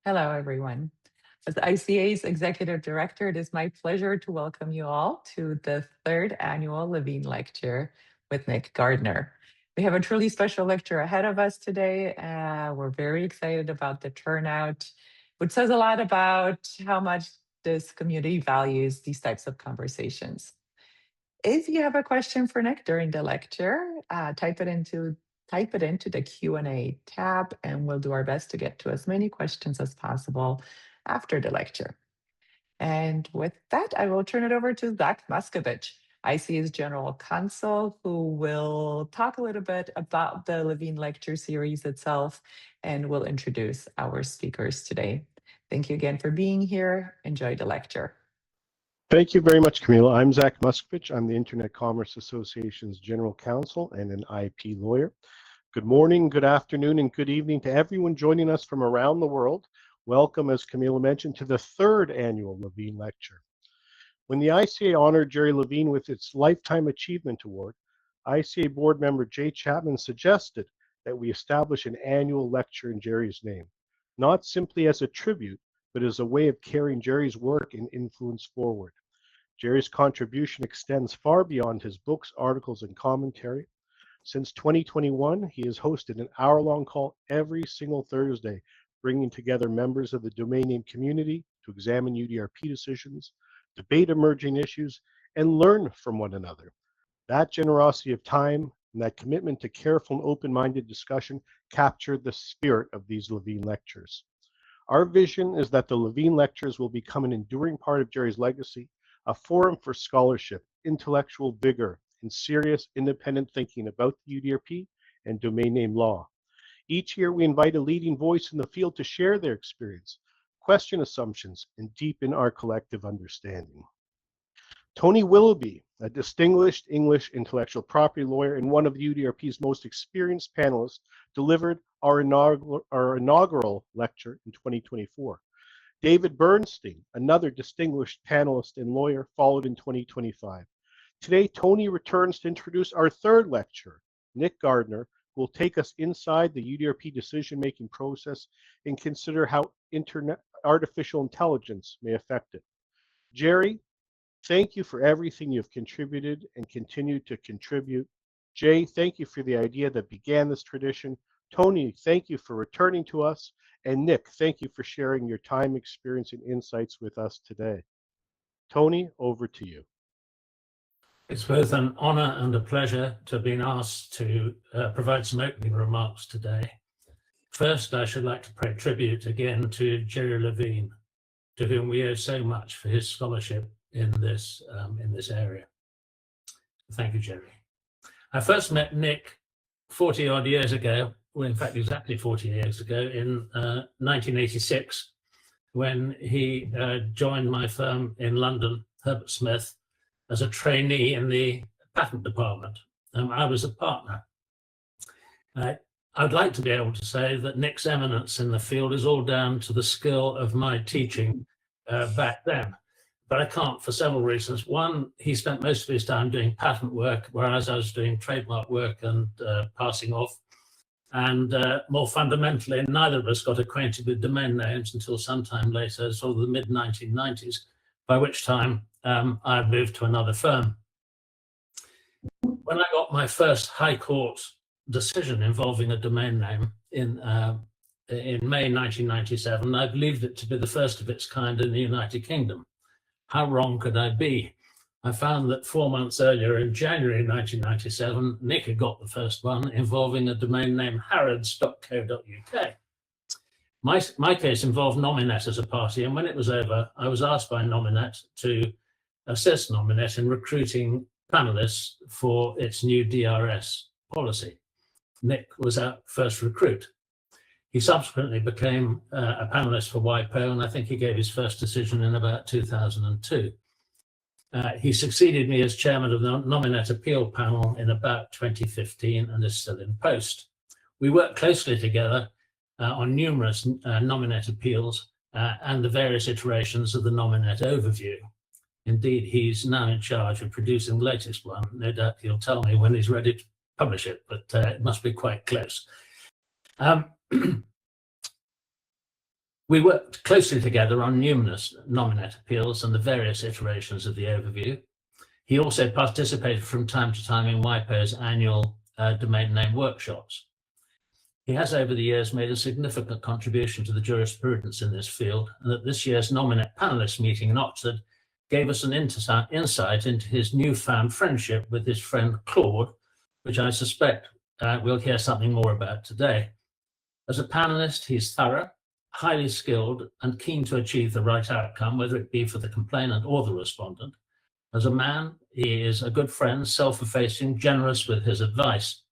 Hello, everyone. As ICA's Executive Director, it is my pleasure to welcome you all to the third annual Levine Lecture with Nick Gardner. We have a truly special lecture ahead of us today. We're very excited about the turnout, which says a lot about how much this community values these types of conversations. If you have a question for Nick during the lecture, type it into the Q&A tab, and we'll do our best to get to as many questions as possible after the lecture. And with that, I will turn it over to Zach Muscovitch, ICA's General Counsel, who will talk a little bit about the Levine Lecture series itself, and will introduce our speakers today. Thank you again for being here. Enjoy the lecture. Thank you very much, Camila. I'm Zach Muscovitch. I'm the Internet Commerce Association's General Counsel and an IP lawyer. Good morning, good afternoon, and good evening to everyone joining us from around the world. Welcome, as Camila mentioned, to the third annual Levine Lecture. When the ICA honored Gerry Levine with its Lifetime Achievement Award, ICA board member Jay Chapman suggested that we establish an annual lecture in Gerry's name, not simply as a tribute, but as a way of carrying Gerry's work and influence forward. Gerry's contribution extends far beyond his books, articles, and commentary. Since 2021, he has hosted an hour-long call every single Thursday, bringing together members of the domain name community to examine UDRP decisions, debate emerging issues, and learn from one another. That generosity of time and that commitment to careful and open-minded discussion captured the spirit of these Levine Lectures. Our vision is that the Levine Lectures will become an enduring part of Gerry's legacy, a forum for scholarship, intellectual vigor, and serious independent thinking about the UDRP and domain name law. Each year, we invite a leading voice in the field to share their experience, question assumptions, and deepen our collective understanding. Tony Willoughby, a distinguished English intellectual property lawyer and one of the UDRP's most experienced panelists, delivered our inaugural lecture in 2024. David Bernstein, another distinguished panelist and lawyer, followed in 2025. Today, Tony returns to introduce our third lecturer, Nick Gardner, who will take us inside the UDRP decision-making process and consider how artificial intelligence may affect it. Gerry, thank you for everything you've contributed and continue to contribute. Jay, thank you for the idea that began this tradition. Tony, thank you for returning to us. And Nick, thank you for sharing your time, experience, and insights with us today. Tony, over to you. It's both an honor and a pleasure to have been asked to provide some opening remarks today. First, I should like to pay tribute again to Gerry Levine, to whom we owe so much for his scholarship in this area. Thank you, Gerry. I first met Nick 40 odd years ago, well, in fact, exactly 40 years ago, in 1986, when he joined my firm in London, Herbert Smith, as a trainee in the patent department. I was a partner. I would like to be able to say that Nick's eminence in the field is all down to the skill of my teaching back then, but I can't for several reasons. One, he spent most of his time doing patent work, whereas I was doing trademark work and passing off. And more fundamentally, neither of us got acquainted with domain names until sometime later, sort of the mid-1990s, by which time I moved to another firm. When I got my first High Court decision involving a domain name in May 1997, I believed it to be the first of its kind in the United Kingdom. How wrong could I be? I found that 4 months earlier, in January 1997, Nick had got the first one involving a domain name harrods.co.uk. My case involved Nominet as a party, and when it was over, I was asked by Nominet to assist Nominet in recruiting panelists for its new DRS policy. Nick was our first recruit. He subsequently became a panelist for WIPO, and I think he gave his first decision in about 2002. He succeeded me as chairman of the Nominet appeal panel in about 2015 and is still in post. We work closely together on numerous Nominet appeals and the various iterations of the Nominet overview. Indeed, he's now in charge of producing the latest one. No doubt he'll tell me when he's ready to publish it, but it must be quite close. We worked closely together on numerous nominate appeals and the various iterations of the overview. He also participated from time to time in WIPO's annual domain name workshops. He has over the years made a significant contribution to the jurisprudence in this field, and at this year's nominate panelist meeting in Oxford gave us an insight into his newfound friendship with his friend Claude, which I suspect we'll hear something more about today. As a panelist, he's thorough, highly skilled, and keen to achieve the right outcome, whether it be for the complainant or the respondent. As a man, he is a good friend, self-effacing, generous with his advice.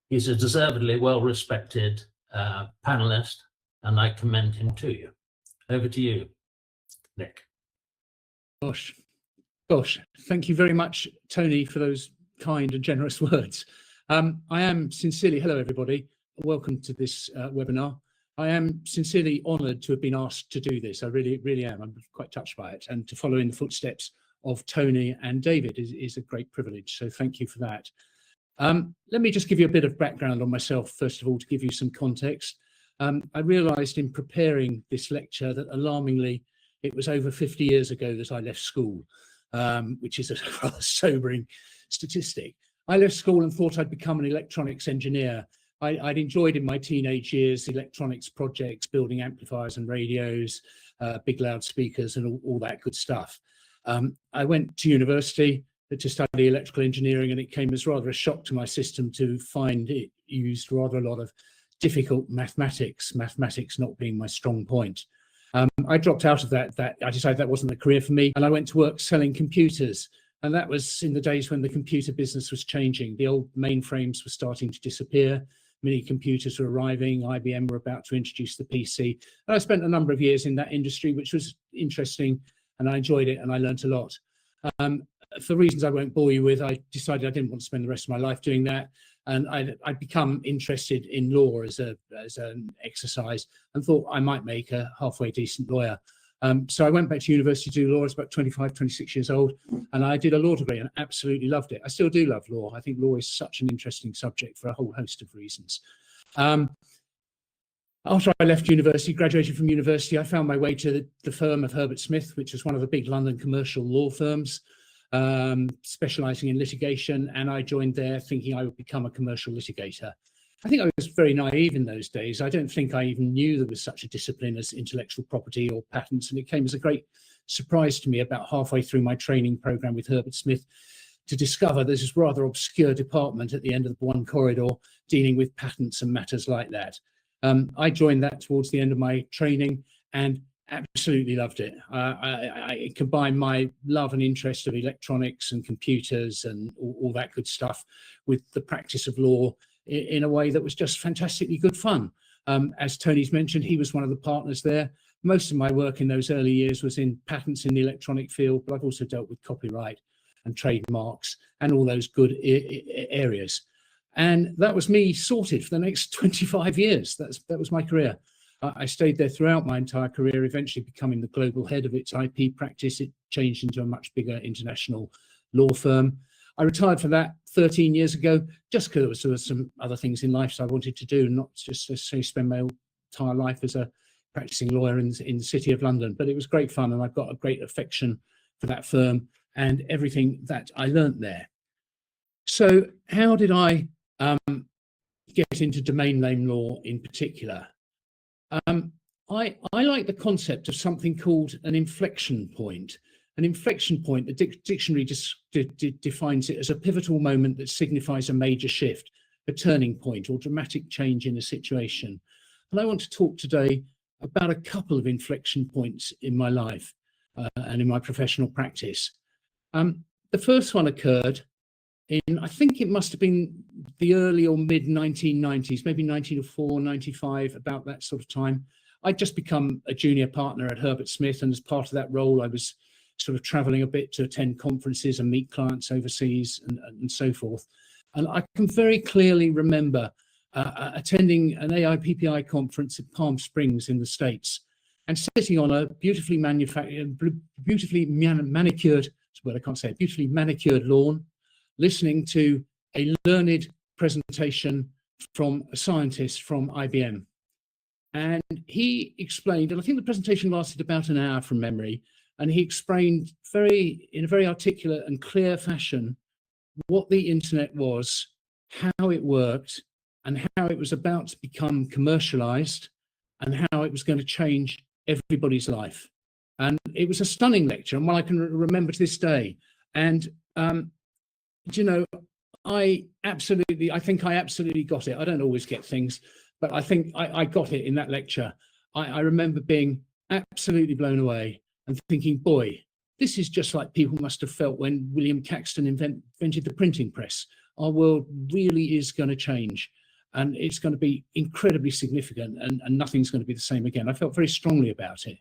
He's a deservedly well-respected panelist, and I commend him to you. Over to you, Nick. Gosh, thank you very much, Tony, for those kind and generous words. I am sincerely, hello everybody, welcome to this webinar. I am sincerely honoured to have been asked to do this. I really am. I'm quite touched by it, and to follow in the footsteps of Tony and David is a great privilege. So thank you for that. Let me just give you a bit of background on myself, first of all, to give you some context. I realised in preparing this lecture that alarmingly, it was over 50 years ago that I left school, which is a rather sobering statistic. I left school and thought I'd become an electronics engineer. I'd enjoyed in my teenage years electronics projects, building amplifiers and radios, big loudspeakers and all that good stuff. I went to university to study electrical engineering, and it came as rather a shock to my system to find it used rather a lot of difficult mathematics not being my strong point. I dropped out of that. I decided that wasn't a career for me, and I went to work selling computers. And that was in the days when the computer business was changing. The old mainframes were starting to disappear. Mini computers were arriving. IBM were about to introduce the PC. And I spent a number of years in that industry, which was interesting, and I enjoyed it, and I learned a lot. For reasons I won't bore you with, I decided I didn't want to spend the rest of my life doing that. And I'd become interested in law as an exercise, and thought I might make a halfway decent lawyer. So I went back to university to do law. I was about 25, 26 years old, and I did a law degree and absolutely loved it. I still do love law. I think law is such an interesting subject for a whole host of reasons. After I left university, graduated from university, I found my way to the firm of Herbert Smith, which was one of the big London commercial law firms, specialising in litigation, and I joined there thinking I would become a commercial litigator. I think I was very naive in those days. I don't think I even knew there was such a discipline as intellectual property or patents, and it came as a great surprise to me about halfway through my training programme with Herbert Smith to discover there's this rather obscure department at the end of the one corridor dealing with patents and matters like that. I joined that towards the end of my training and absolutely loved it. I combined my love and interest of electronics and computers and all that good stuff with the practice of law in a way that was just fantastically good fun. As Tony's mentioned, he was one of the partners there. Most of my work in those early years was in patents in the electronic field, but I've also dealt with copyright and trademarks and all those good areas. And that was me sorted for the next 25 years. That was my career. I stayed there throughout my entire career, eventually becoming the global head of its IP practice. It changed into a much bigger international law firm. I retired from that 13 years ago, just because there were some other things in life I wanted to do, not just necessarily spend my entire life as a practicing lawyer in the city of London. But it was great fun, and I've got a great affection for that firm and everything that I learnt there. So how did I get into domain name law in particular? I like the concept of something called an inflection point. An inflection point, the dictionary defines it as a pivotal moment that signifies a major shift, a turning point or dramatic change in a situation. And I want to talk today about a couple of inflection points in my life and in my professional practice. The first one occurred in, I think it must have been the early or mid 1990s, maybe 1994, 95, about that sort of time. I'd just become a junior partner at Herbert Smith, and as part of that role, I was sort of traveling a bit to attend conferences and meet clients overseas and so forth. And I can very clearly remember attending an AIPPI conference in Palm Springs in the States and sitting on a beautifully manicured lawn, listening to a learned presentation from a scientist from IBM. And he explained, and I think the presentation lasted about an hour from memory, and he explained in a very articulate and clear fashion what the internet was, how it worked, and how it was about to become commercialized, and how it was going to change everybody's life. And it was a stunning lecture, and one I can remember to this day. And you know, I think I absolutely got it. I don't always get things, but I think I got it in that lecture. I remember being absolutely blown away and thinking, boy, this is just like people must have felt when William Caxton invented the printing press. Our world really is going to change, and it's going to be incredibly significant, and nothing's going to be the same again. I felt very strongly about it.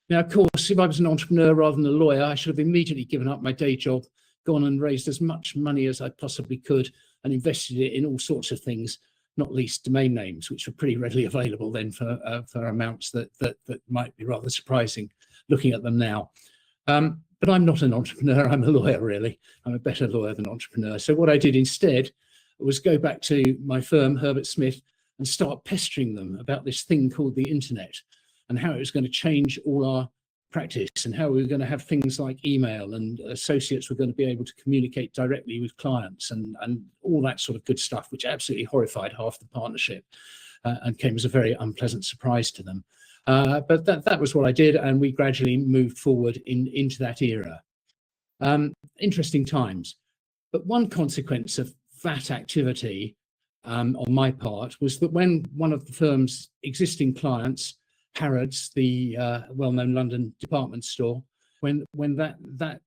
Now, of course, if I was an entrepreneur rather than a lawyer, I should have immediately given up my day job, gone and raised as much money as I possibly could and invested it in all sorts of things, not least domain names, which were pretty readily available then for amounts that might be rather surprising looking at them now. But I'm not an entrepreneur, I'm a lawyer, really. I'm a better lawyer than entrepreneur. So what I did instead was go back to my firm, Herbert Smith, and start pestering them about this thing called the internet and how it was going to change all our practice, and how we were going to have things like email, and associates were going to be able to communicate directly with clients, and all that sort of good stuff, which absolutely horrified half the partnership and came as a very unpleasant surprise to them. But that was what I did, and we gradually moved forward into that era. Interesting times. But one consequence of that activity on my part was that when one of the firm's existing clients, Harrods, the well-known London department store, when that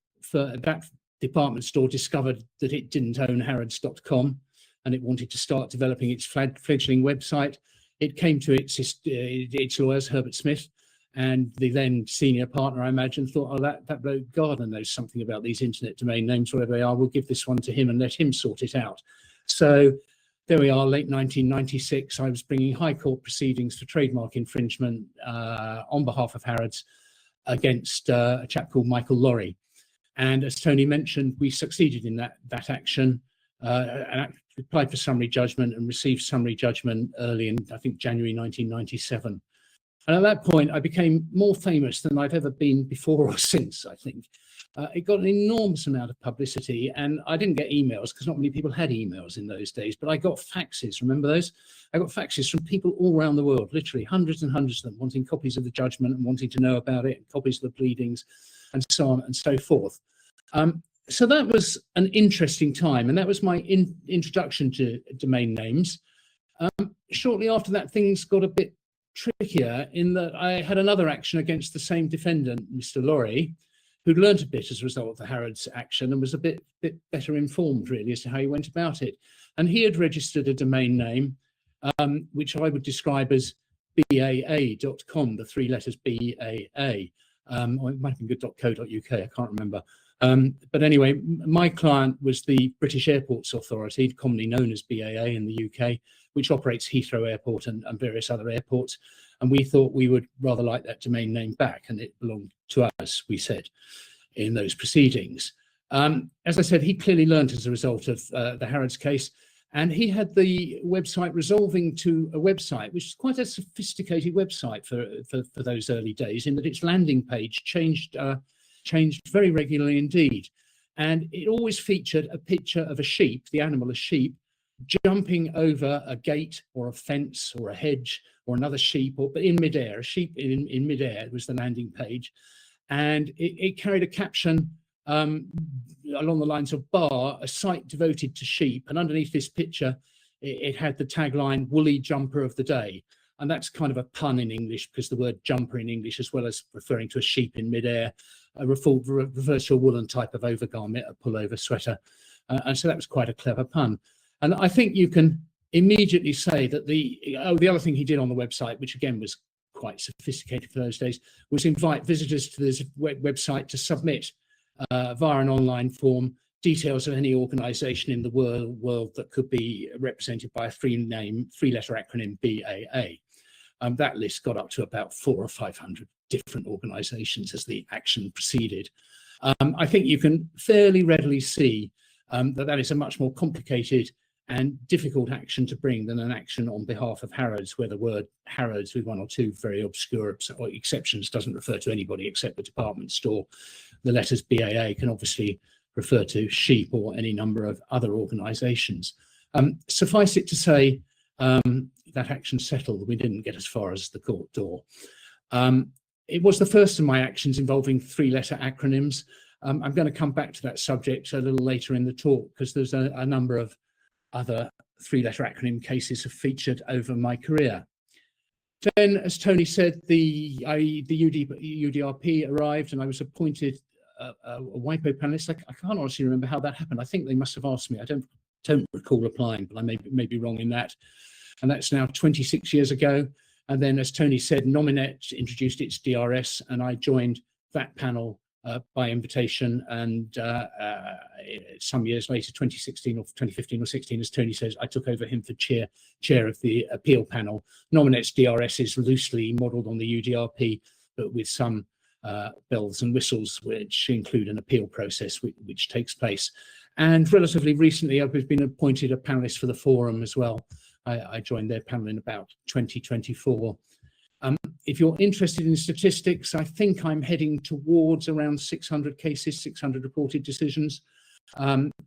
department store discovered that it didn't own Harrods.com and it wanted to start developing its fledgling website, it came to its lawyers, Herbert Smith, and the then senior partner, I imagine, thought, oh, that bloke Gardner knows something about these internet domain names, whatever they are, we'll give this one to him and let him sort it out. So there we are, late 1996. I was bringing high court proceedings for trademark infringement on behalf of Harrods against a chap called Michael Lorry. And as Tony mentioned, we succeeded in that action and applied for summary judgment and received summary judgment early in, I think, January 1997. And at that point, I became more famous than I've ever been before or since, I think. It got an enormous amount of publicity, and I didn't get emails because not many people had emails in those days, but I got faxes. Remember those? I got faxes from people all around the world, literally hundreds and hundreds of them, wanting copies of the judgment and wanting to know about it, copies of the pleadings, and so on and so forth. So that was an interesting time, and that was my introduction to domain names. Shortly after that, things got a bit trickier in that I had another action against the same defendant, Mr. Lorry, who'd learned a bit as a result of the Harrods action and was a bit better informed, really, as to how he went about it. And he had registered a domain name, which I would describe as BAA.com, the three letters BAA. Or it might have been .co.uk, I can't remember. But anyway, my client was the British Airports Authority, commonly known as BAA in the UK, which operates Heathrow Airport and various other airports. And we thought we would rather like that domain name back, and it belonged to us, we said, in those proceedings. As I said, he clearly learned as a result of the Harrods case, and he had the website resolving to a website, which is quite a sophisticated website for those early days, in that its landing page changed very regularly indeed. And it always featured a picture of a sheep, the animal, a sheep, jumping over a gate or a fence or a hedge or another sheep, but in midair, a sheep in midair was the landing page. And it carried a caption along the lines of "bar, a site devoted to sheep." And underneath this picture, it had the tagline "woolly jumper of the day." And that's kind of a pun in English, because the word jumper in English, as well as referring to a sheep in midair, refers to a woolen type of overgarment, a pullover sweater. And so that was quite a clever pun. And I think you can immediately say that the other thing he did on the website, which again was quite sophisticated for those days, was invite visitors to this website to submit via an online form details of any organization in the world that could be represented by a three-letter acronym BAA. That list got up to about 400 or 500 different organizations as the action proceeded. I think you can fairly readily see that is a much more complicated and difficult action to bring than an action on behalf of Harrods, where the word Harrods, with one or two very obscure exceptions, doesn't refer to anybody except the department store. The letters BAA can obviously refer to sheep or any number of other organisations. Suffice it to say, that action settled. We didn't get as far as the court door. It was the first of my actions involving three-letter acronyms. I'm going to come back to that subject a little later in the talk, because there's a number of other three-letter acronym cases have featured over my career. Then, as Tony said, the UDRP arrived, and I was appointed a WIPO panelist. I can't honestly remember how that happened. I think they must have asked me. I don't recall applying, but I may be wrong in that. And that's now 26 years ago. And then, as Tony said, Nominet introduced its DRS, and I joined that panel by invitation. And some years later, 2016 or 2015 or 16, as Tony says, I took over him for chair of the appeal panel. Nominet's DRS is loosely modelled on the UDRP, but with some bells and whistles, which include an appeal process which takes place. And relatively recently, I've been appointed a panelist for the forum as well. I joined their panel in about 2024. If you're interested in statistics, I think I'm heading towards around 600 cases, 600 reported decisions.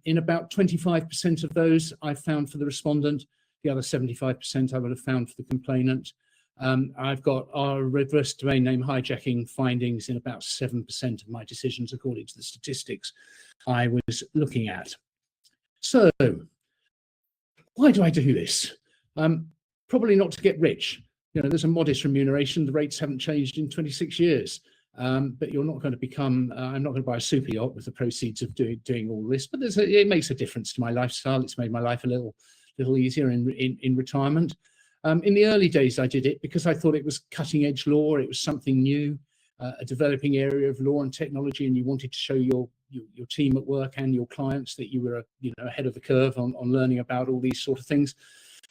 In about 25% of those, I found for the respondent. The other 75% I would have found for the complainant. I've got our reverse domain name hijacking findings in about 7% of my decisions, according to the statistics I was looking at. So, why do I do this? Probably not to get rich. You know, there's a modest remuneration. The rates haven't changed in 26 years. But you're not going to become, I'm not going to buy a super yacht with the proceeds of doing all this, but it makes a difference to my lifestyle. It's made my life a little easier in retirement. In the early days, I did it because I thought it was cutting edge law. It was something new, a developing area of law and technology, and you wanted to show your team at work and your clients that you were ahead of the curve on learning about all these sort of things.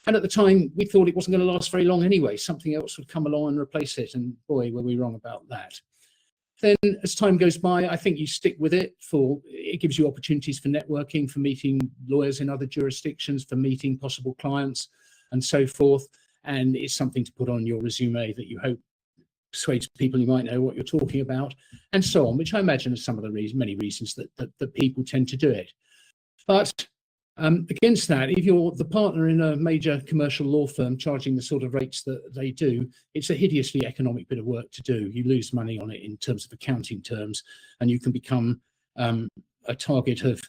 And at the time, we thought it wasn't going to last very long anyway. Something else would come along and replace it. And boy, were we wrong about that. Then as time goes by, I think you stick with it. It gives you opportunities for networking, for meeting lawyers in other jurisdictions, for meeting possible clients and so forth. And it's something to put on your resume that you hope persuades people you might know what you're talking about, and so on, which I imagine are some of the many reasons that people tend to do it. But against that, if you're the partner in a major commercial law firm charging the sort of rates that they do, it's a hideously economic bit of work to do. You lose money on it in terms of accounting terms, and you can become a target of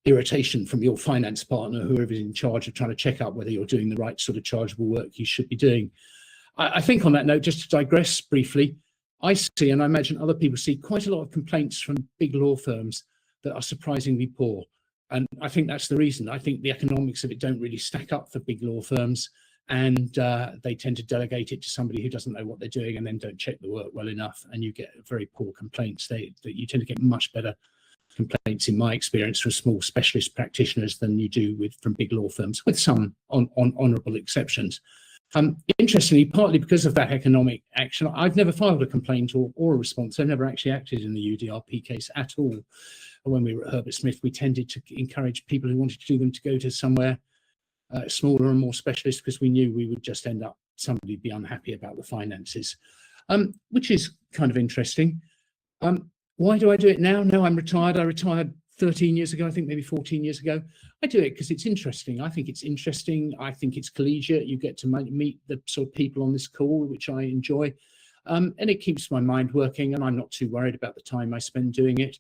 irritation from your finance partner, whoever is in charge of trying to check out whether you're doing the right sort of chargeable work you should be doing. I think on that note, just to digress briefly, I see, and I imagine other people see, quite a lot of complaints from big law firms that are surprisingly poor. And I think that's the reason. I think the economics of it don't really stack up for big law firms, and they tend to delegate it to somebody who doesn't know what they're doing and then don't check the work well enough, and you get very poor complaints. That you tend to get much better complaints, in my experience, from small specialist practitioners than you do from big law firms, with some honourable exceptions. Interestingly, partly because of that economic action, I've never filed a complaint or a response. I've never actually acted in the UDRP case at all. When we were at Herbert Smith, we tended to encourage people who wanted to do them to go to somewhere smaller and more specialist, because we knew we would just end up, somebody would be unhappy about the finances, which is kind of interesting. Why do I do it now? Now I'm retired. I retired 13 years ago, I think maybe 14 years ago. I do it because it's interesting. I think it's interesting. I think it's collegiate. You get to meet the sort of people on this call, which I enjoy. And it keeps my mind working, and I'm not too worried about the time I spend doing it.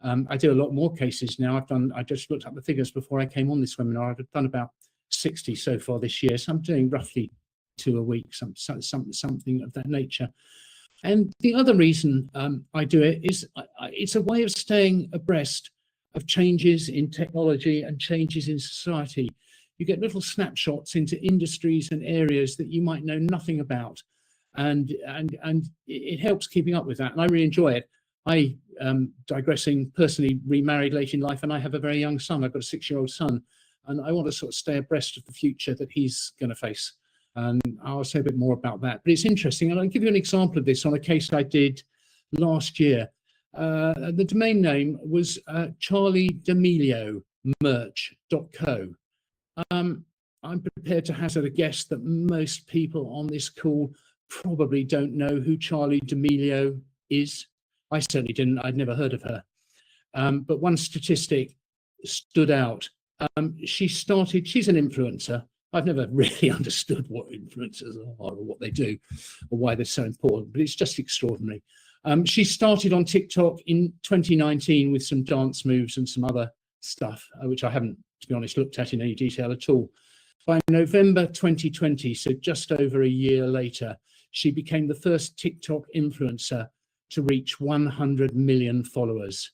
I do a lot more cases now. I just looked up the figures before I came on this webinar. I've done about 60 so far this year. So I'm doing roughly 2 a week, something of that nature. And the other reason I do it is it's a way of staying abreast of changes in technology and changes in society. You get little snapshots into industries and areas that you might know nothing about, and it helps keeping up with that. And I really enjoy it. I, digressing, personally remarried late in life, and I have a very young son. I've got a 6-year-old son, and I want to sort of stay abreast of the future that he's going to face. And I'll say a bit more about that. But it's interesting, and I'll give you an example of this on a case I did last year. The domain name was Charlie D'Amelio merch.co. I'm prepared to hazard a guess that most people on this call probably don't know who Charli D'Amelio is. I certainly didn't. I'd never heard of her. But one statistic stood out. She's an influencer. I've never really understood what influencers are or what they do or why they're so important, but it's just extraordinary. She started on TikTok in 2019 with some dance moves and some other stuff, which I haven't, to be honest, looked at in any detail at all. By November 2020, so just over a year later, she became the first TikTok influencer to reach 100 million followers.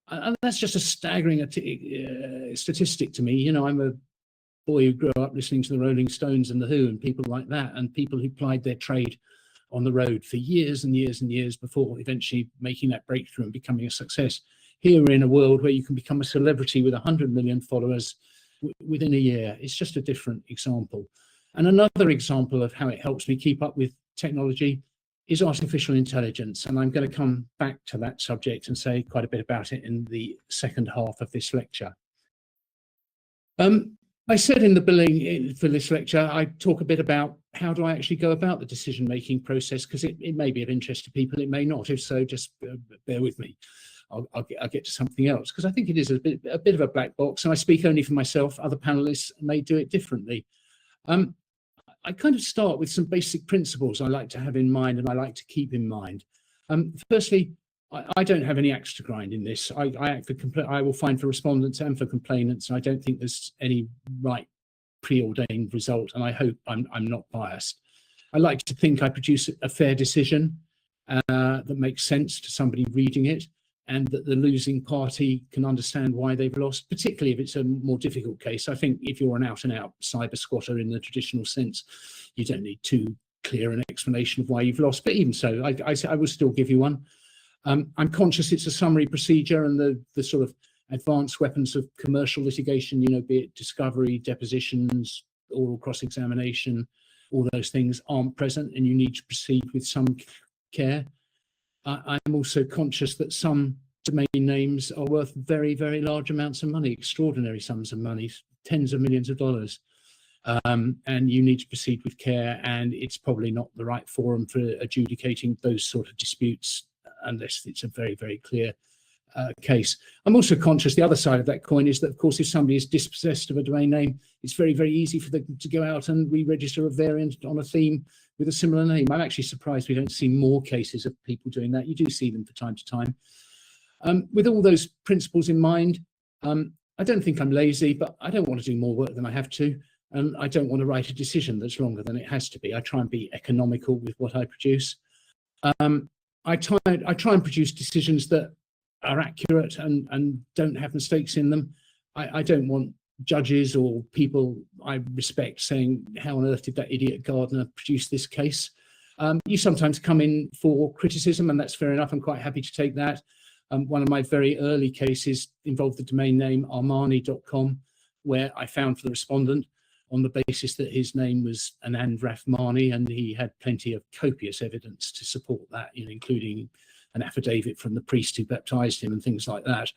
And that's just a staggering statistic to me. You know, I'm a boy who grew up listening to the Rolling Stones and the Who and people like that, and people who plied their trade on the road for years and years and years before eventually making that breakthrough and becoming a success. Here we're in a world where you can become a celebrity with 100 million followers within a year. It's just a different example. And another example of how it helps me keep up with technology is artificial intelligence. And I'm going to come back to that subject and say quite a bit about it in the second half of this lecture. I said in the billing for this lecture, I talk a bit about how do I actually go about the decision-making process, because it may be of interest to people, it may not. If so, just bear with me. I'll get to something else, because I think it is a bit of a black box, and I speak only for myself. Other panelists may do it differently. I kind of start with some basic principles I like to have in mind and I like to keep in mind. Firstly, I don't have any axe to grind in this. I will find for respondents and for complainants, and I don't think there's any right preordained result, and I hope I'm not biased. I like to think I produce a fair decision that makes sense to somebody reading it, and that the losing party can understand why they've lost, particularly if it's a more difficult case. I think if you're an out-and-out cyber squatter in the traditional sense, you don't need too clear an explanation of why you've lost, but even so, I will still give you one. I'm conscious it's a summary procedure, and the sort of advanced weapons of commercial litigation, you know, be it discovery, depositions, oral cross-examination, all those things aren't present, and you need to proceed with some care. I'm also conscious that some domain names are worth very, very large amounts of money, extraordinary sums of money, tens of millions of dollars. And you need to proceed with care, and it's probably not the right forum for adjudicating those sort of disputes unless it's a very, very clear case. I'm also conscious the other side of that coin is that, of course, if somebody is dispossessed of a domain name, it's very, very easy for them to go out and re-register a variant on a theme with a similar name. I'm actually surprised we don't see more cases of people doing that. You do see them from time to time. With all those principles in mind, I don't think I'm lazy, but I don't want to do more work than I have to. And I don't want to write a decision that's longer than it has to be. I try and be economical with what I produce. I try and produce decisions that are accurate and don't have mistakes in them. I don't want judges or people I respect saying, how on earth did that idiot Gardner produce this case? You sometimes come in for criticism, and that's fair enough. I'm quite happy to take that. One of my very early cases involved the domain name Armani.com, where I found for the respondent on the basis that his name was Anand Rahmani, and he had plenty of copious evidence to support that, you know, including an affidavit from the priest who baptized him and things like that.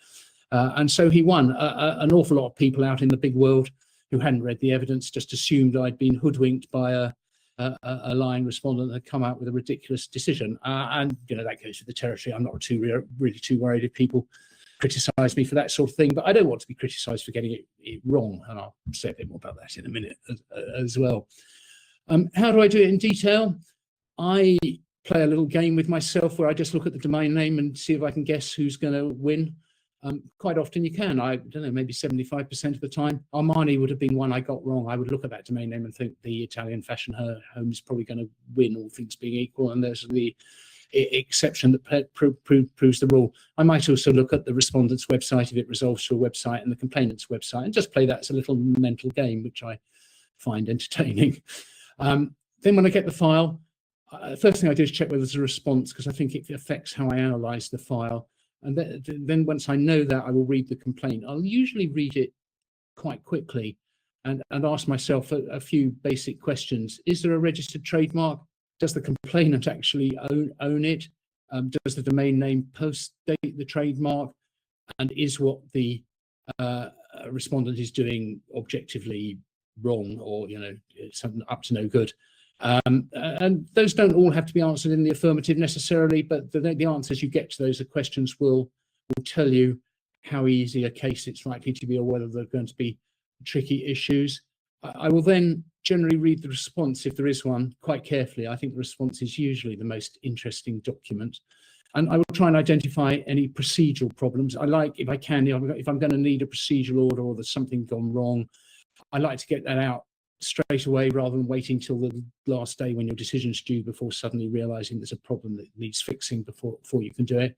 And so he won. An awful lot of people out in the big world who hadn't read the evidence just assumed I'd been hoodwinked by a lying respondent that had come out with a ridiculous decision. And, you know, that goes with the territory. I'm not really too worried if people criticize me for that sort of thing, but I don't want to be criticized for getting it wrong. And I'll say a bit more about that in a minute as well. How do I do it in detail? I play a little game with myself where I just look at the domain name and see if I can guess who's going to win. Quite often you can. I don't know, maybe 75% of the time. Armani would have been one I got wrong. I would look at that domain name and think the Italian fashion home is probably going to win, all things being equal, and there's the exception that proves the rule. I might also look at the respondent's website if it resolves to a website, and the complainant's website, and just play that as a little mental game, which I find entertaining. Then when I get the file, first thing I do is check whether there's a response, because I think it affects how I analyze the file. And then once I know that, I will read the complaint. I'll usually read it quite quickly and ask myself a few basic questions. Is there a registered trademark? Does the complainant actually own it? Does the domain name post-date the trademark? And is what the a respondent is doing objectively wrong, or something up to no good. And those don't all have to be answered in the affirmative necessarily, but the answers you get to those questions will tell you how easy a case it's likely to be, or whether there are going to be tricky issues. I will then generally read the response, if there is one, quite carefully. I think the response is usually the most interesting document. And I will try and identify any procedural problems. I like, if I can, if I'm going to need a procedural order or there's something gone wrong, I like to get that out straight away rather than waiting till the last day when your decision's due before suddenly realizing there's a problem that needs fixing before you can do it.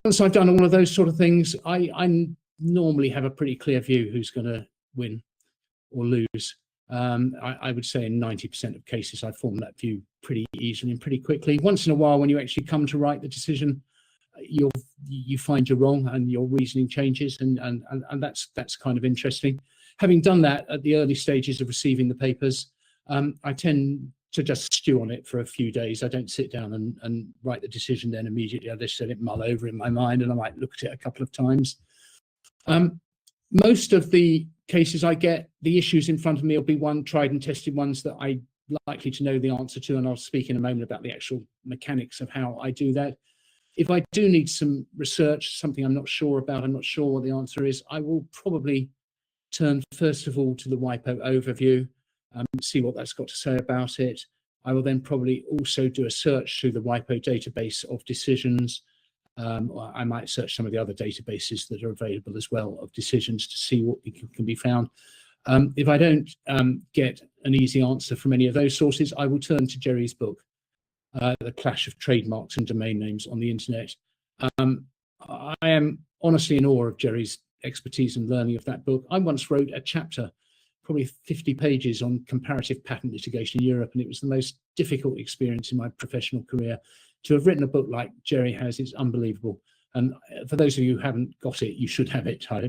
Once I've done all of those sort of things, I normally have a pretty clear view who's going to win or lose. I would say in 90% of cases I form that view pretty easily and pretty quickly. Once in a while, when you actually come to write the decision, you find you're wrong and your reasoning changes, and that's kind of interesting. Having done that at the early stages of receiving the papers, I tend to just stew on it for a few days. I don't sit down and write the decision then immediately. I just let it mull over in my mind, and I might look at it a couple of times. Most of the cases I get, the issues in front of me will be one tried and tested ones that I'm likely to know the answer to, and I'll speak in a moment about the actual mechanics of how I do that. If I do need some research, something I'm not sure about, I'm not sure what the answer is, I will probably turn first of all to the WIPO overview, see what that's got to say about it. I will then probably also do a search through the WIPO database of decisions. Or I might search some of the other databases that are available as well of decisions to see what can be found. If I don't get an easy answer from any of those sources, I will turn to Gerry's book, The Clash of Trademarks and Domain Names on the Internet. I am honestly in awe of Gerry's expertise and learning of that book. I once wrote a chapter, probably 50 pages, on comparative patent litigation in Europe, and it was the most difficult experience in my professional career. To have written a book like Gerry has is unbelievable. And for those of you who haven't got it, you should have it. I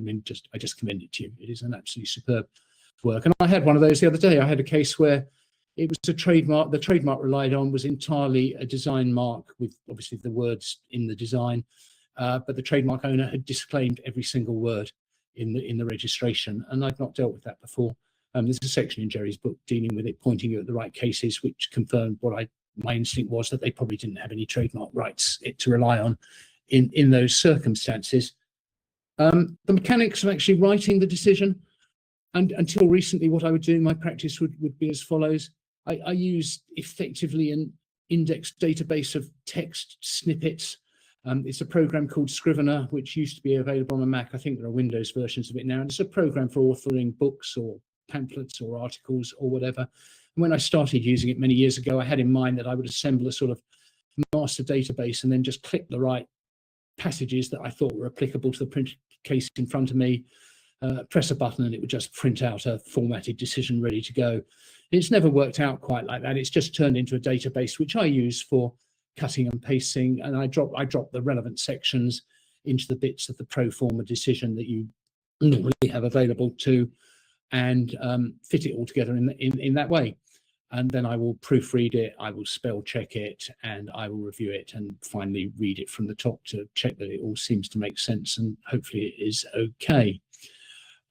just commend it to you. It is an absolutely superb work. And I had one of those the other day. I had a case where it was a trademark. The trademark relied on was entirely a design mark with obviously the words in the design, but the trademark owner had disclaimed every single word in the registration, and I'd not dealt with that before. There's a section in Gerry's book dealing with it, pointing you at the right cases, which confirmed what my instinct was, that they probably didn't have any trademark rights to rely on in those circumstances. The mechanics of actually writing the decision, and until recently what I would do in my practice would be as follows. I use effectively an indexed database of text snippets. It's a program called Scrivener, which used to be available on a Mac. I think there are Windows versions of it now. And it's a program for authoring books or pamphlets or articles or whatever. And when I started using it many years ago, I had in mind that I would assemble a sort of master database and then just click the right passages that I thought were applicable to the print case in front of me, press a button, and it would just print out a formatted decision ready to go. It's never worked out quite like that. It's just turned into a database which I use for cutting and pasting, and I drop the relevant sections into the bits of the pro forma decision that you normally have available to, and fit it all together in that way. And then I will proofread it, I will spell check it, and I will review it, and finally read it from the top to check that it all seems to make sense, and hopefully it is okay.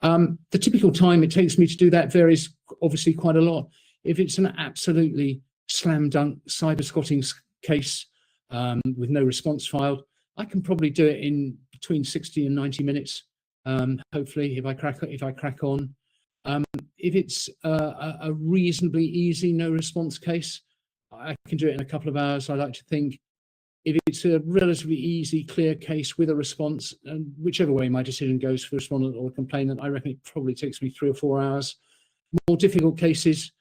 The typical time it takes me to do that varies obviously quite a lot. If it's an absolutely slam dunk cyber squatting case with no response filed, I can probably do it in between 60 and 90 minutes, hopefully, if I crack on. If it's a reasonably easy no response case, I can do it in a couple of hours, I like to think. If it's a relatively easy, clear case with a response, and whichever way my decision goes for the respondent or the complainant, I reckon it probably takes me 3 or 4 hours. More difficult cases,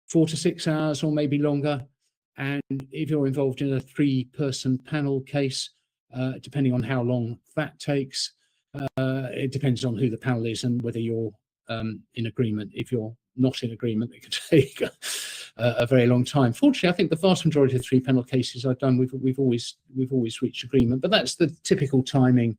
4 to 6 hours or maybe longer. And if you're involved in a 3-person panel case, depending on how long that takes, it depends on who the panel is and whether you're in agreement. If you're not in agreement, it can take a very long time. Fortunately, I think the vast majority of 3-panel cases I've done, we've always reached agreement. But that's the typical timing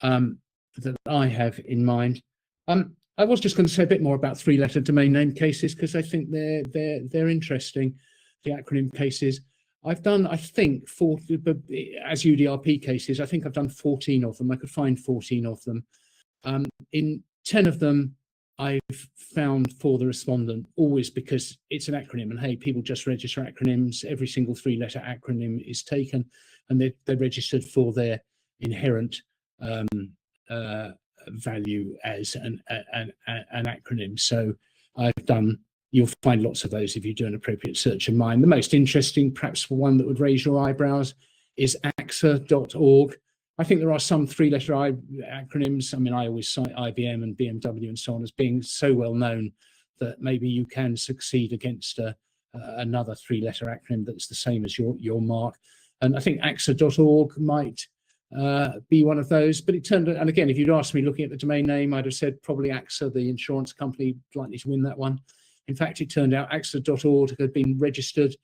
that I have in mind. I was just going to say a bit more about 3-letter domain name cases, because I think they're interesting. The acronym cases. I've done, I think, 40, but as UDRP cases, I think I've done 14 of them. I could find 14 of them. In 10 of them I've found for the respondent, always because it's an acronym, and hey, people just register acronyms. Every single 3-letter acronym is taken, and they're registered for their inherent value as an acronym. So you'll find lots of those if you do an appropriate search of mine. The most interesting, perhaps one that would raise your eyebrows, is AXA.org. I think there are some 3-letter acronyms. I mean, I always cite IBM and BMW and so on as being so well known that maybe you can succeed against another 3-letter acronym that's the same as your mark. And I think AXA.org might be one of those. But it turned out, and again, if you'd asked me looking at the domain name, I'd have said probably AXA, the insurance company, likely to win that one. In fact, it turned out AXA.org had been registered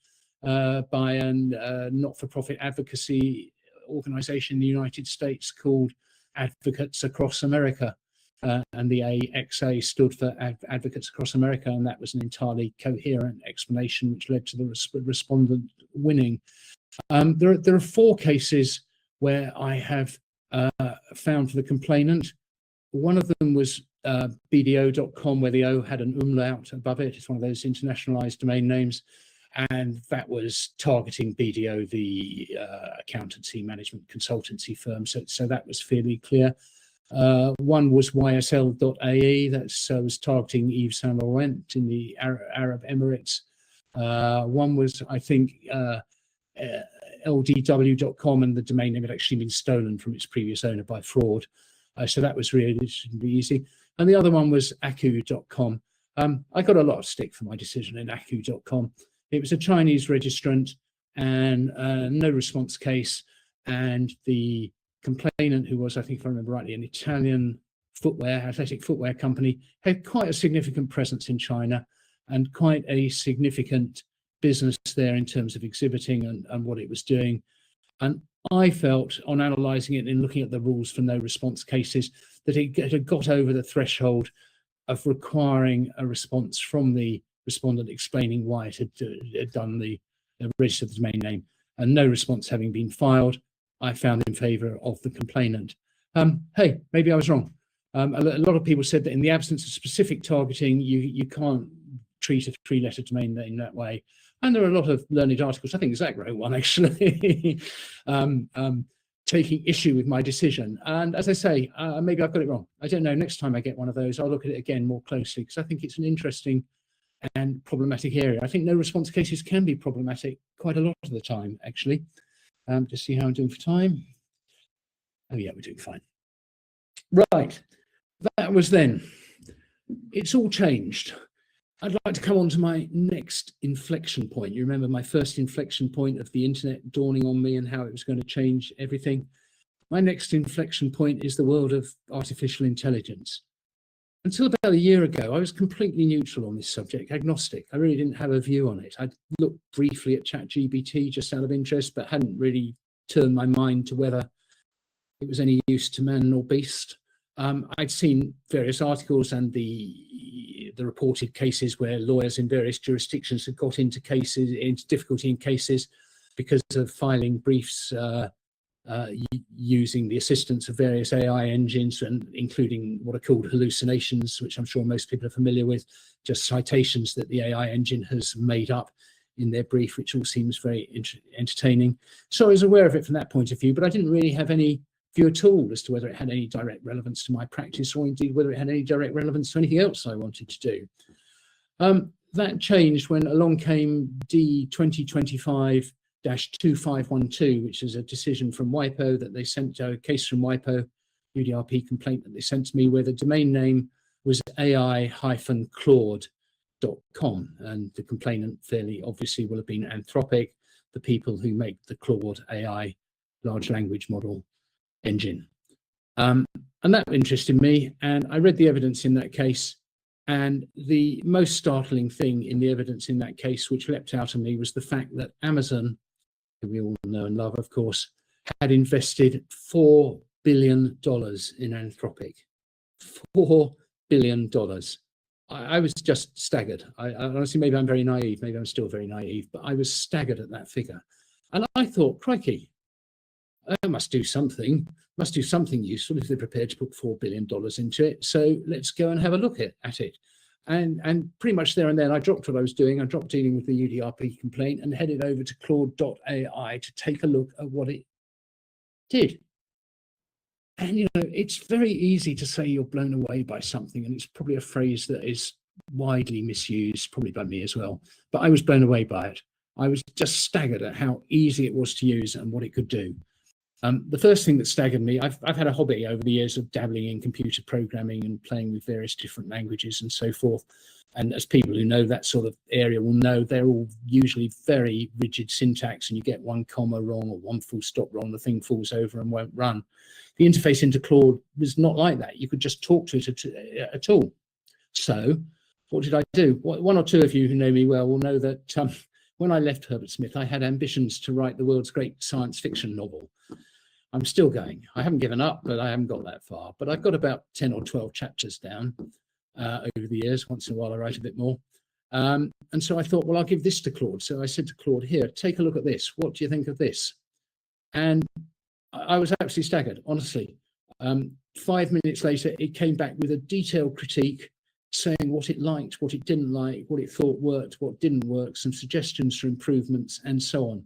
by a not-for-profit advocacy organization in the United States called Advocates Across America, and the AXA stood for Advocates Across America, and that was an entirely coherent explanation which led to the respondent winning. There are 4 cases where I have found for the complainant. One of them was BDO.com, where the O had an umlaut above it. It's one of those internationalized domain names. And that was targeting BDO, the accountancy management consultancy firm. So that was fairly clear. One was YSL.AE, that was targeting Yves Saint Laurent in the Arab Emirates. One was, I think, LDW.com, and the domain name had actually been stolen from its previous owner by fraud. So that was really easy. And the other one was Aku.com. I got a lot of stick for my decision in Aku.com. It was a Chinese registrant and no response case. And the complainant, who was, I think if I remember rightly, an Italian athletic footwear company, had quite a significant presence in China and quite a significant business there in terms of exhibiting and what it was doing. And I felt, on analysing it and looking at the rules for no response cases, that it had got over the threshold of requiring a response from the respondent explaining why it had done the registered the domain name, and no response having been filed, I found in favour of the complainant. Hey, maybe I was wrong. A lot of people said that in the absence of specific targeting, you can't treat a 3-letter domain name that way. And there are a lot of learned articles. I think Zach wrote one actually, taking issue with my decision. And as I say, maybe I've got it wrong. I don't know. Next time I get one of those, I'll look at it again more closely, because I think it's an interesting and problematic area. I think no response cases can be problematic quite a lot of the time, actually. Just see how I'm doing for time. Oh yeah, we're doing fine. Right, that was then. It's all changed. I'd like to come on to my next inflection point. You remember my first inflection point of the internet dawning on me and how it was going to change everything. My next inflection point is the world of artificial intelligence. Until about a year ago, I was completely neutral on this subject, agnostic. I really didn't have a view on it. I'd looked briefly at ChatGPT just out of interest, but hadn't really turned my mind to whether it was any use to man or beast. I'd seen various articles and the reported cases where lawyers in various jurisdictions had got into difficulty in cases because of filing briefs using the assistance of various AI engines, and including what are called hallucinations, which I'm sure most people are familiar with, just citations that the AI engine has made up in their brief, which all seems very entertaining. So I was aware of it from that point of view, but I didn't really have any view at all as to whether it had any direct relevance to my practice, or indeed whether it had any direct relevance to anything else I wanted to do. That changed when along came D 2025-2512, which is a decision from WIPO that they sent, a case from WIPO, UDRP complaint that they sent to me, where the domain name was AI-Claude.com, and the complainant fairly obviously will have been Anthropic, the people who make the Claude AI large language model engine. And that interested me, and I read the evidence in that case, and the most startling thing in the evidence in that case, which leapt out at me, was the fact that Amazon, who we all know and love, of course, had invested $4 billion in Anthropic. $4 billion. I was just staggered. I honestly, maybe I'm very naive, maybe I'm still very naive, but I was staggered at that figure. And I thought, crikey, I must do something useful if they're prepared to put $4 billion into it. So let's go and have a look at it. And pretty much there and then, I dropped what I was doing. I dropped dealing with the UDRP complaint and headed over to Claude AI to take a look at what it did. And, you know, it's very easy to say you're blown away by something. And it's probably a phrase that is widely misused, probably by me as well. But I was blown away by it. I was just staggered at how easy it was to use and what it could do. The first thing that staggered me, I've had a hobby over the years of dabbling in computer programming and playing with various different languages and so forth. And as people who know that sort of area will know, they're all usually very rigid syntax, and you get one comma wrong or one full stop wrong, the thing falls over and won't run. The interface into Claude was not like that. You could just talk to it at all. So what did I do? One or two of you who know me well will know that when I left Herbert Smith, I had ambitions to write the world's great science fiction novel. I'm still going. I haven't given up, but I haven't got that far. But I've got about 10 or 12 chapters down over the years. Once in a while, I write a bit more. And so I thought, well, I'll give this to Claude. So I said to Claude, here, take a look at this. What do you think of this? And I was absolutely staggered, honestly. 5 minutes later, it came back with a detailed critique saying what it liked, what it didn't like, what it thought worked, what didn't work, some suggestions for improvements, and so on.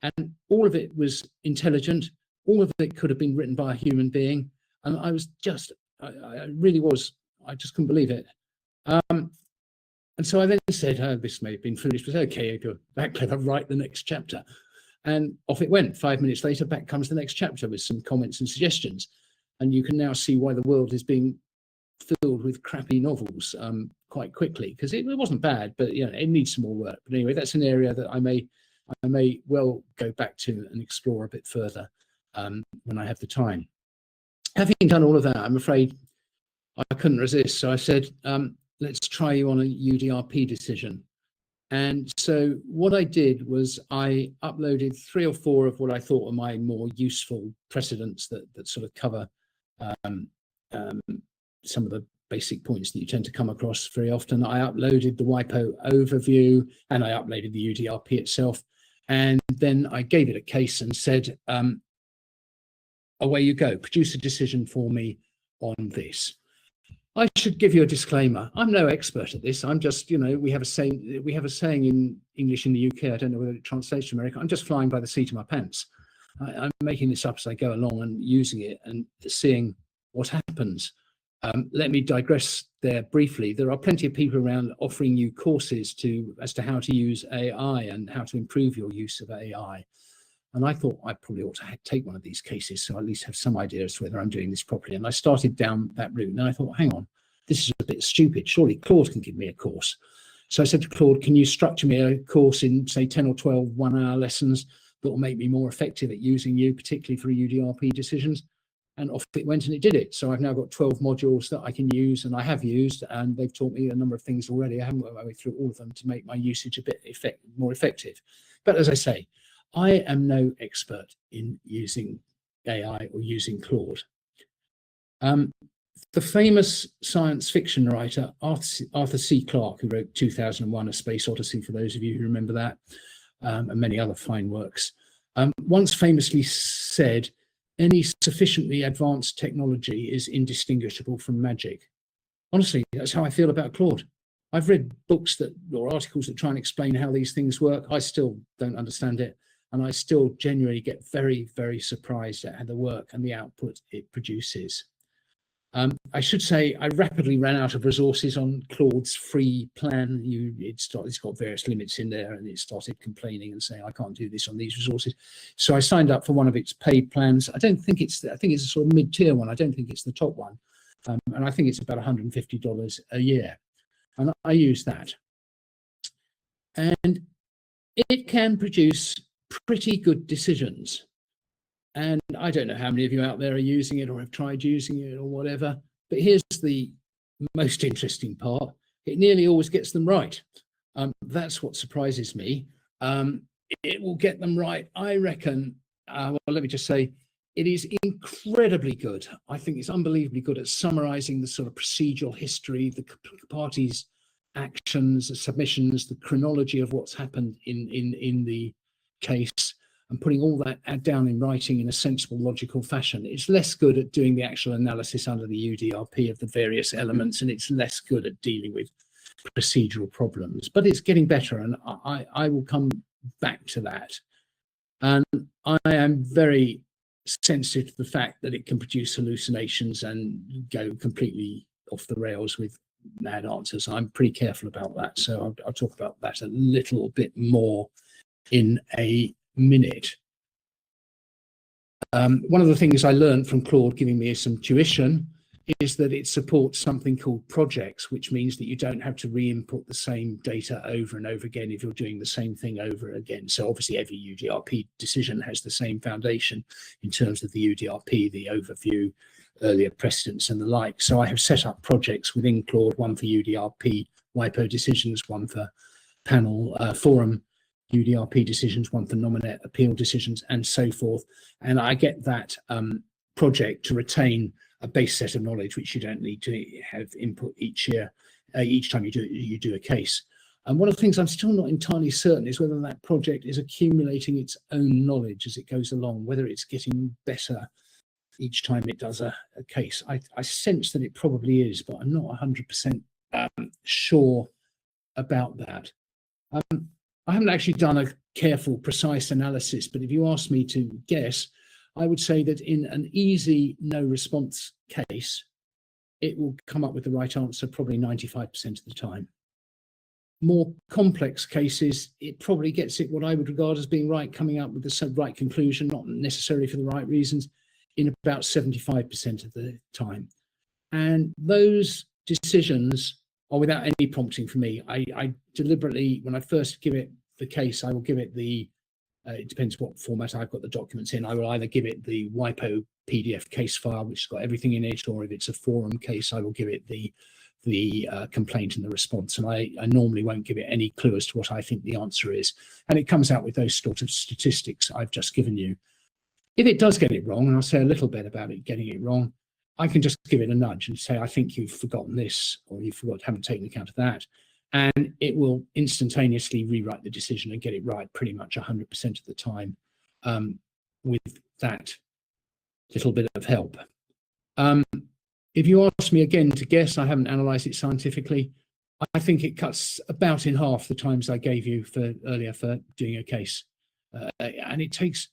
And all of it was intelligent. All of it could have been written by a human being. And I was just, I really was, I just couldn't believe it. And so I then said, oh, this may have been foolish, but okay, you're that clever, write the next chapter. And off it went. 5 minutes later, back comes the next chapter with some comments and suggestions. And you can now see why the world is being filled with crappy novels quite quickly, because it wasn't bad, but you know, it needs some more work. But anyway, that's an area that I may well go back to and explore a bit further when I have the time. Having done all of that, I'm afraid I couldn't resist. So I said, let's try you on a UDRP decision. And so what I did was I uploaded 3 or 4 of what I thought were my more useful precedents that sort of cover some of the basic points that you tend to come across very often. I uploaded the WIPO overview and I uploaded the UDRP itself. And then I gave it a case and said, away you go, produce a decision for me on this. I should give you a disclaimer. I'm no expert at this. I'm just, you know, we have a saying in English in the UK, I don't know whether it translates to America, I'm just flying by the seat of my pants. I'm making this up as I go along and using it and seeing what happens. Let me digress there briefly. There are plenty of people around offering you courses as to how to use AI and how to improve your use of AI. And I thought I probably ought to take one of these cases so I at least have some idea as to whether I'm doing this properly. And I started down that route and I thought, hang on, this is a bit stupid. Surely Claude can give me a course. So I said to Claude, can you structure me a course in, say, 10 or 12 one-hour lessons that will make me more effective at using you, particularly for UDRP decisions? And off it went and it did it. So I've now got 12 modules that I can use and I have used, and they've taught me a number of things already. I haven't got my way through all of them to make my usage a bit more effective. But as I say, I am no expert in using AI or using Claude. The famous science fiction writer, Arthur C. Clarke, who wrote 2001: A Space Odyssey, for those of you who remember that, and many other fine works, once famously said, any sufficiently advanced technology is indistinguishable from magic. Honestly, that's how I feel about Claude. I've read books or articles that try and explain how these things work. I still don't understand it. And I still genuinely get very, very surprised at the work and the output it produces. I should say I rapidly ran out of resources on Claude's free plan. It's got various limits in there, and it started complaining and saying, I can't do this on these resources. So I signed up for one of its paid plans. I think it's a sort of mid-tier one. I don't think it's the top one. And I think it's about $150 a year. And I use that. And it can produce pretty good decisions. And I don't know how many of you out there are using it or have tried using it or whatever, but here's the most interesting part. It nearly always gets them right. That's what surprises me. It will get them right, I reckon. Well, let me just say, it is incredibly good. I think it's unbelievably good at summarizing the sort of procedural history, the parties' actions, the submissions, the chronology of what's happened in the case. and putting all that down in writing in a sensible, logical fashion. It's less good at doing the actual analysis under the UDRP of the various elements, and it's less good at dealing with procedural problems, but it's getting better, and I will come back to that. And I am very sensitive to the fact that it can produce hallucinations and go completely off the rails with mad answers. I'm pretty careful about that, so I'll talk about that a little bit more in a minute. One of the things I learned from Claude giving me some tuition is that it supports something called projects, which means that you don't have to re-input the same data over and over again if you're doing the same thing over again. So obviously every UDRP decision has the same foundation in terms of the UDRP, the overview, earlier precedents and the like. So I have set up projects within Claude, one for UDRP WIPO decisions, one for panel forum UDRP decisions, one for nominate appeal decisions, and so forth. And I get that project to retain a base set of knowledge, which you don't need to have input each year, each time you do a case. And one of the things I'm still not entirely certain is whether that project is accumulating its own knowledge as it goes along, whether it's getting better each time it does a case. I sense that it probably is, but I'm not 100% sure about that. I haven't actually done a careful, precise analysis, but if you ask me to guess, I would say that in an easy no response case, it will come up with the right answer probably 95% of the time. More complex cases, it probably gets it what I would regard as being right, coming up with the right conclusion, not necessarily for the right reasons, in about 75% of the time. And those decisions are without any prompting for me. I deliberately, when I first give it the case, I will give it the it depends what format I've got the documents in. I will either give it the WIPO PDF case file, which has got everything in it, or if it's a forum case, I will give it the complaint and the response. And I normally won't give it any clue as to what I think the answer is. And it comes out with those sort of statistics I've just given you. If it does get it wrong, and I'll say a little bit about it getting it wrong, I can just give it a nudge and say, I think you've forgotten this, or you haven't taken account of that. And it will instantaneously rewrite the decision and get it right pretty much 100% of the time with that little bit of help. If you ask me again to guess, I haven't analysed it scientifically, I think it cuts about in half the times I gave you earlier for doing a case. And it takes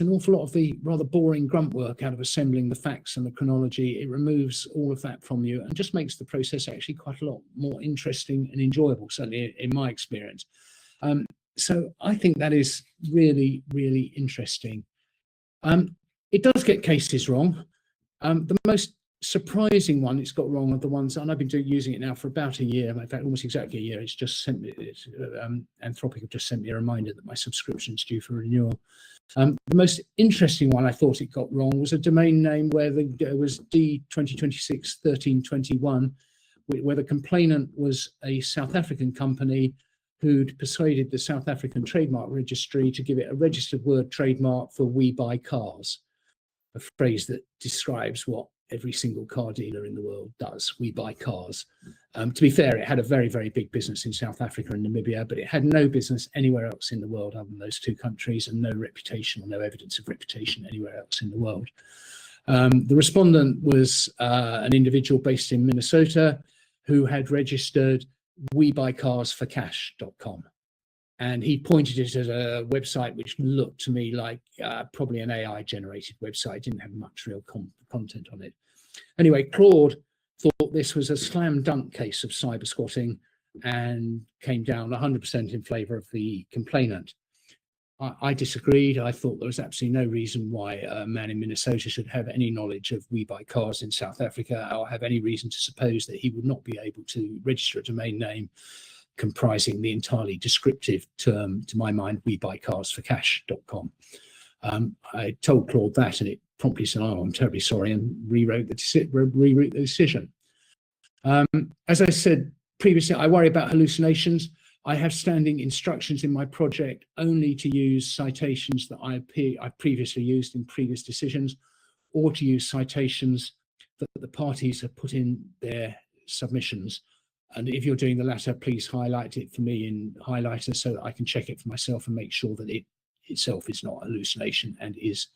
an awful lot of the rather boring grunt work out of assembling the facts and the chronology. It removes all of that from you and just makes the process actually quite a lot more interesting and enjoyable, certainly in my experience. So I think that is really, really interesting. It does get cases wrong. The most surprising one it's got wrong are the ones, and I've been using it now for about a year, in fact almost exactly a year. It's just sent me, Anthropic have just sent me a reminder that my subscription's due for renewal. The most interesting one I thought it got wrong was a domain name where there was D2026-1321, where the complainant was a South African company who'd persuaded the South African Trademark Registry to give it a registered word trademark for "we buy cars," a phrase that describes what every single car dealer in the world does. We buy cars. To be fair, it had a very, very big business in South Africa and Namibia, but it had no business anywhere else in the world other than those two countries, and no reputation or no evidence of reputation anywhere else in the world. The respondent was an individual based in Minnesota who had registered webuycarsforcash.com. And he pointed it at a website which looked to me like probably an AI-generated website, didn't have much real content on it. Anyway, Claude thought this was a slam dunk case of cyber squatting and came down 100% in favour of the complainant. I disagreed. I thought there was absolutely no reason why a man in Minnesota should have any knowledge of We Buy Cars in South Africa, or have any reason to suppose that he would not be able to register a domain name comprising the entirely descriptive term, to my mind, webuycarsforcash.com. I told Claude that, and it promptly said, "Oh, I'm terribly sorry," and rewrote the decision. As I said previously, I worry about hallucinations. I have standing instructions in my project only to use citations that I previously used in previous decisions, or to use citations that the parties have put in their submissions. And if you're doing the latter, please highlight it for me in highlighter so that I can check it for myself and make sure that it itself is not a hallucination and is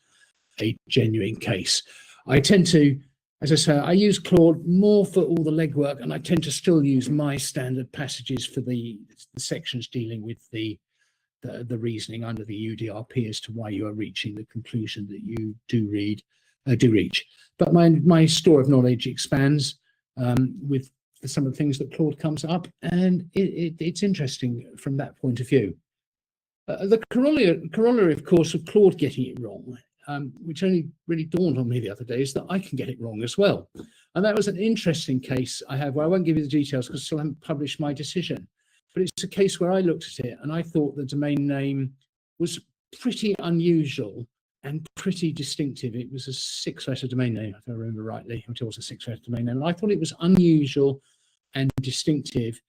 a genuine case. I tend to, as I say, I use Claude more for all the legwork, and I tend to still use my standard passages for the sections dealing with the reasoning under the UDRP as to why you are reaching the conclusion that you do reach. But my store of knowledge expands with some of the things that Claude comes up, and it's interesting from that point of view. The corollary, of course, of Claude getting it wrong, which only really dawned on me the other day, is that I can get it wrong as well. And that was an interesting case I have, where I won't give you the details because I still haven't published my decision. But it's a case where I looked at it and I thought the domain name was pretty unusual and pretty distinctive. It was a 6-letter domain name, if I remember rightly. It was a 6-letter domain name. And I thought it was unusual and distinctive,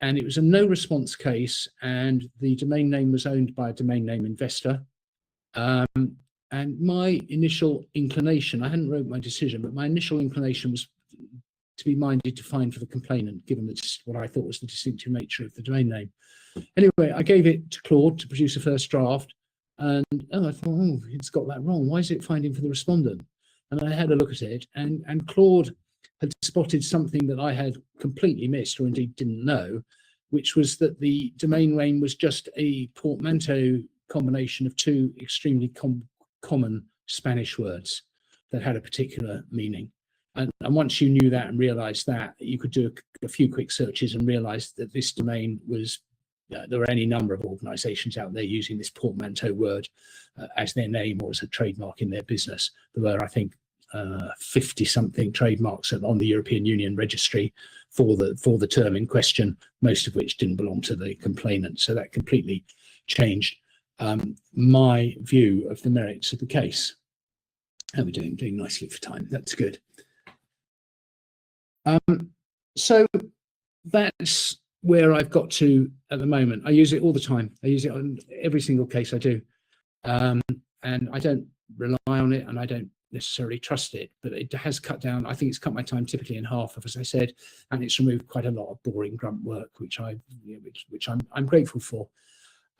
and it was a no response case, and the domain name was owned by a domain name investor. And my initial inclination, I hadn't wrote my decision, but my initial inclination was to be minded to fine for the complainant, given that's what I thought was the distinctive nature of the domain name. Anyway, I gave it to Claude to produce a first draft, and I thought, oh, it's got that wrong. Why is it finding for the respondent? And I had a look at it, and Claude had spotted something that I had completely missed, or indeed didn't know, which was that the domain name was just a portmanteau combination of two extremely common Spanish words that had a particular meaning. And once you knew that and realized that, you could do a few quick searches and realize that this domain was, there were any number of organizations out there using this portmanteau word as their name or as a trademark in their business. There were, I think, 50-something trademarks on the European Union registry for the term in question, most of which didn't belong to the complainant. So that completely changed my view of the merits of the case. How are we doing? Doing nicely for time. That's good. So that's where I've got to at the moment. I use it all the time. I use it on every single case I do. And I don't rely on it, and I don't necessarily trust it, but it has cut down. I think it's cut my time typically in half, as I said, and it's removed quite a lot of boring grunt work, which I'm grateful for.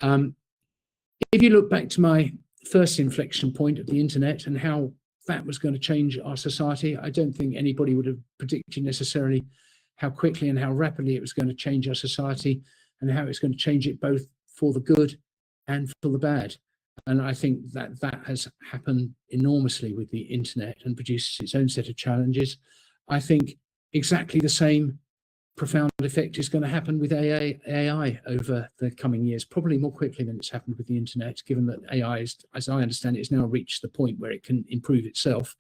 If you look back to my first inflection point of the internet and how that was going to change our society, I don't think anybody would have predicted necessarily how quickly and how rapidly it was going to change our society, and how it's going to change it both for the good and for the bad. And I think that that has happened enormously with the internet and produces its own set of challenges. I think exactly the same profound effect is going to happen with AI over the coming years, probably more quickly than it's happened with the internet, given that AI, as I understand it, has now reached the point where it can improve itself.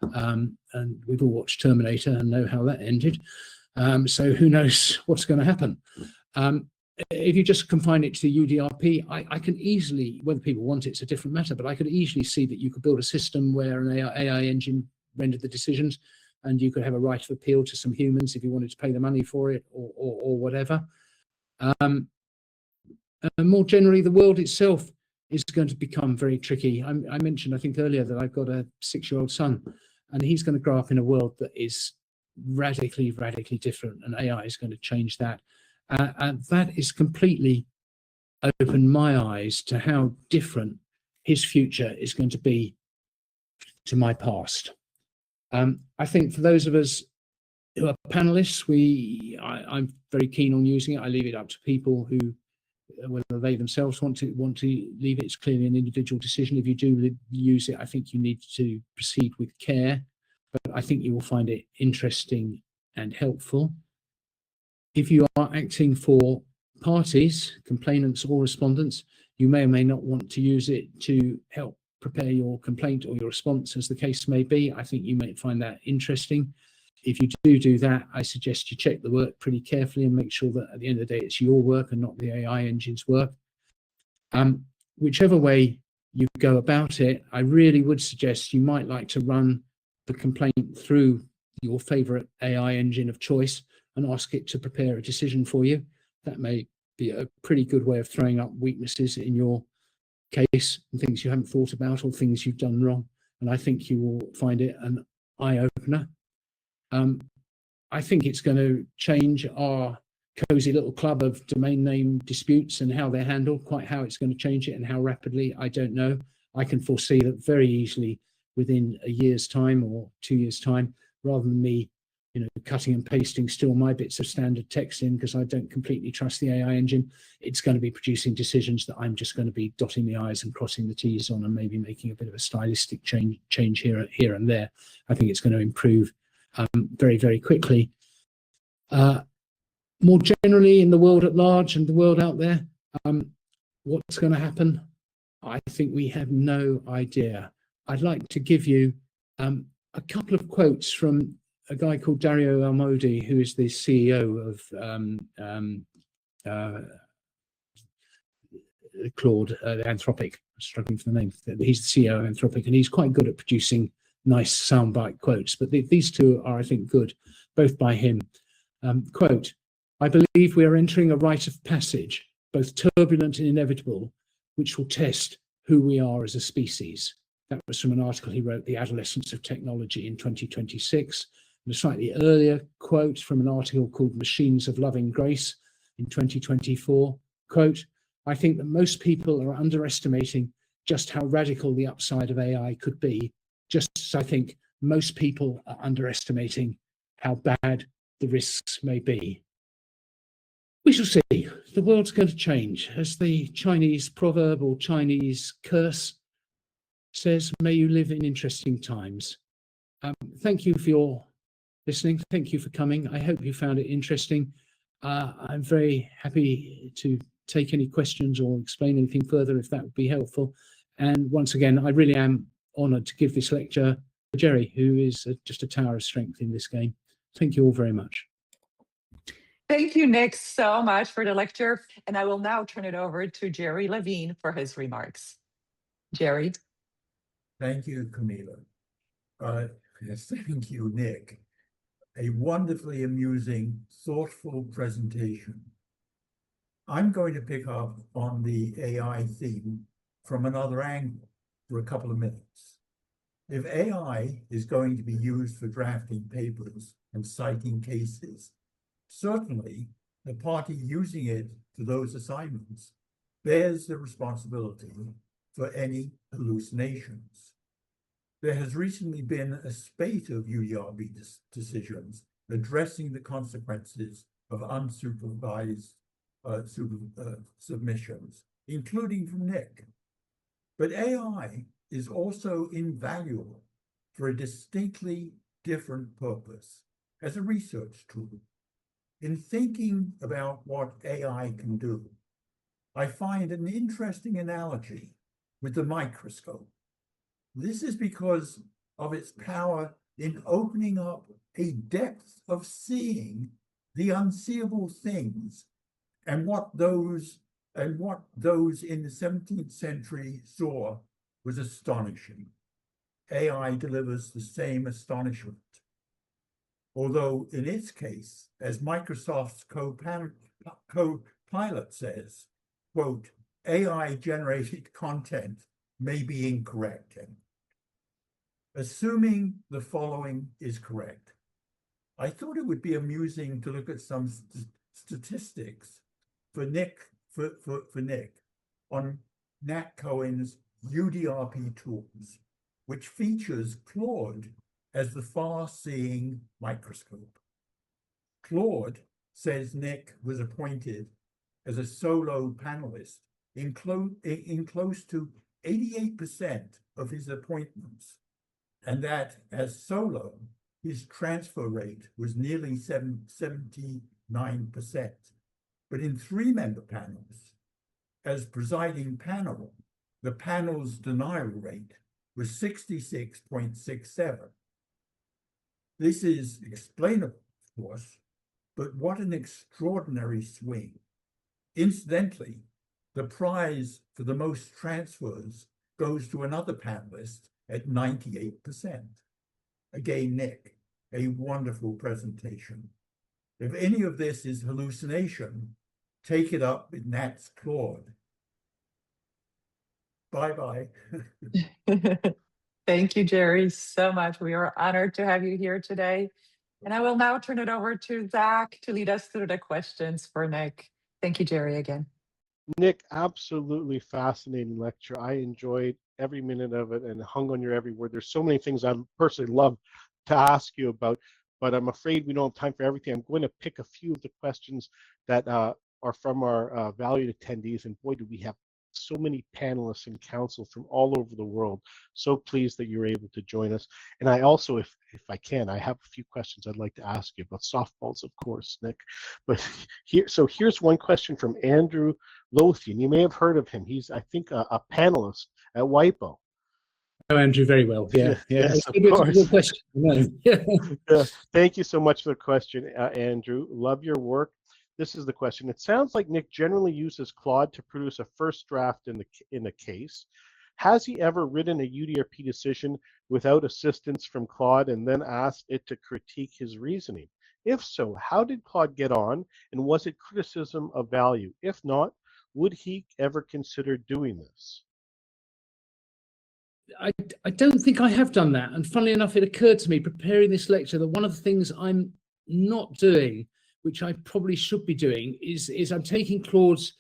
And we've all watched Terminator and know how that ended. So who knows what's going to happen. If you just confine it to the UDRP, I can easily, whether people want it's a different matter, but I could easily see that you could build a system where an AI engine rendered the decisions, and you could have a right of appeal to some humans if you wanted to pay the money for it, or whatever. And more generally, the world itself is going to become very tricky. I mentioned, I think earlier, that I've got a 6-year-old son, and he's going to grow up in a world that is radically different, and AI is going to change that. And that is completely opened my eyes to how different his future is going to be to my past. I think for those of us who are panelists, I'm very keen on using it. I leave it up to people who, whether they themselves want to leave it. It's clearly an individual decision. If you do use it, I think you need to proceed with care, but I think you will find it interesting and helpful. If you are acting for parties, complainants or respondents, you may or may not want to use it to help prepare your complaint or your response, as the case may be. I think you might find that interesting. If you do that, I suggest you check the work pretty carefully and make sure that at the end of the day, it's your work and not the AI engine's work. Whichever way you go about it, I really would suggest you might like to run the complaint through your favorite AI engine of choice and ask it to prepare a decision for you. That may be a pretty good way of throwing up weaknesses in your case and things you haven't thought about or things you've done wrong. And I think you will find it an eye-opener. I think it's going to change our cozy little club of domain name disputes and how they're handled. Quite how it's going to change it and how rapidly, I don't know. I can foresee that very easily within a year's time or 2 years' time, rather than me, cutting and pasting still my bits of standard text in because I don't completely trust the AI engine. It's going to be producing decisions that I'm just going to be dotting the I's and crossing the T's on, and maybe making a bit of a stylistic change here and there. I think it's going to improve very, very quickly. More generally, in the world at large and the world out there, what's going to happen? I think we have no idea. I'd like to give you a couple of quotes from a guy called Dario Almodi, who is the CEO of Claude, Anthropic. I'm struggling for the name. He's the CEO of Anthropic, and he's quite good at producing nice soundbite quotes. But these two are, I think, good, both by him. Quote, "I believe we are entering a rite of passage, both turbulent and inevitable, which will test who we are as a species." That was from an article he wrote, The Adolescence of Technology, in 2026. And a slightly earlier quote from an article called Machines of Loving Grace in 2024. Quote, "I think that most people are underestimating just how radical the upside of AI could be, just as I think most people are underestimating how bad the risks may be." We shall see. The world's going to change. As the Chinese proverb or Chinese curse says, may you live in interesting times. Thank you for your listening. Thank you for coming. I hope you found it interesting. I'm very happy to take any questions or explain anything further if that would be helpful. And once again, I really am honoured to give this lecture to Gerry, who is just a tower of strength in this game. Thank you all very much. Thank you, Nick, so much for the lecture. And I will now turn it over to Gerry Levine for his remarks. Gerry. Thank you, Camilla. Yes, thank you, Nick. A wonderfully amusing, thoughtful presentation. I'm going to pick up on the AI theme from another angle for a couple of minutes. If AI is going to be used for drafting papers and citing cases, certainly the party using it for those assignments bears the responsibility for any hallucinations. There has recently been a spate of UDRP decisions addressing the consequences of unsupervised submissions, including from Nick. But AI is also invaluable for a distinctly different purpose as a research tool. In thinking about what AI can do, I find an interesting analogy with the microscope. This is because of its power in opening up a depth of seeing the unseeable things, and what those in the 17th century saw was astonishing. AI delivers the same astonishment. Although in its case, as Microsoft's co-pilot says, quote, AI-generated content may be incorrect. Assuming the following is correct, I thought it would be amusing to look at some statistics for Nick on Nat Cohen's UDRP tools, which features Claude as the far-seeing microscope. Claude says Nick was appointed as a solo panelist in close to 88% of his appointments, and that as solo, his transfer rate was nearly 79%. But in three-member panels, as presiding panel, the panel's denial rate was 66.67. This is explainable, of course, but what an extraordinary swing. Incidentally, the prize for the most transfers goes to another panelist at 98%. Again, Nick, a wonderful presentation. If any of this is hallucination, take it up with Nat's Claude. Bye-bye. Thank you, Gerry, so much. We are honored to have you here today. And I will now turn it over to Zach to lead us through the questions for Nick. Thank you, Gerry, again. Nick, absolutely fascinating lecture. I enjoyed every minute of it and hung on your every word. There's so many things I personally love to ask you about, but I'm afraid we don't have time for everything. I'm going to pick a few of the questions that are from our valued attendees, and boy, do we have so many panelists and counsel from all over the world. So pleased that you're able to join us. And I also, if I can, I have a few questions I'd like to ask you about softballs, of course, Nick. But here's one question from Andrew Lothian. You may have heard of him. He's, I think, a panelist at WIPO. Oh, Andrew, very well. Yeah. Yes, of It's a course. good question. No. Thank you so much for the question, Andrew. Love your work. This is the question. It sounds like Nick generally uses Claude to produce a first draft in a case. Has he ever written a UDRP decision without assistance from Claude and then asked it to critique his reasoning? If so, how did Claude get on, and was it criticism of value? If not, would he ever consider doing this? I don't think I have done that. And funnily enough, it occurred to me preparing this lecture that one of the things I'm not doing, which I probably should be doing, is I'm taking Claude's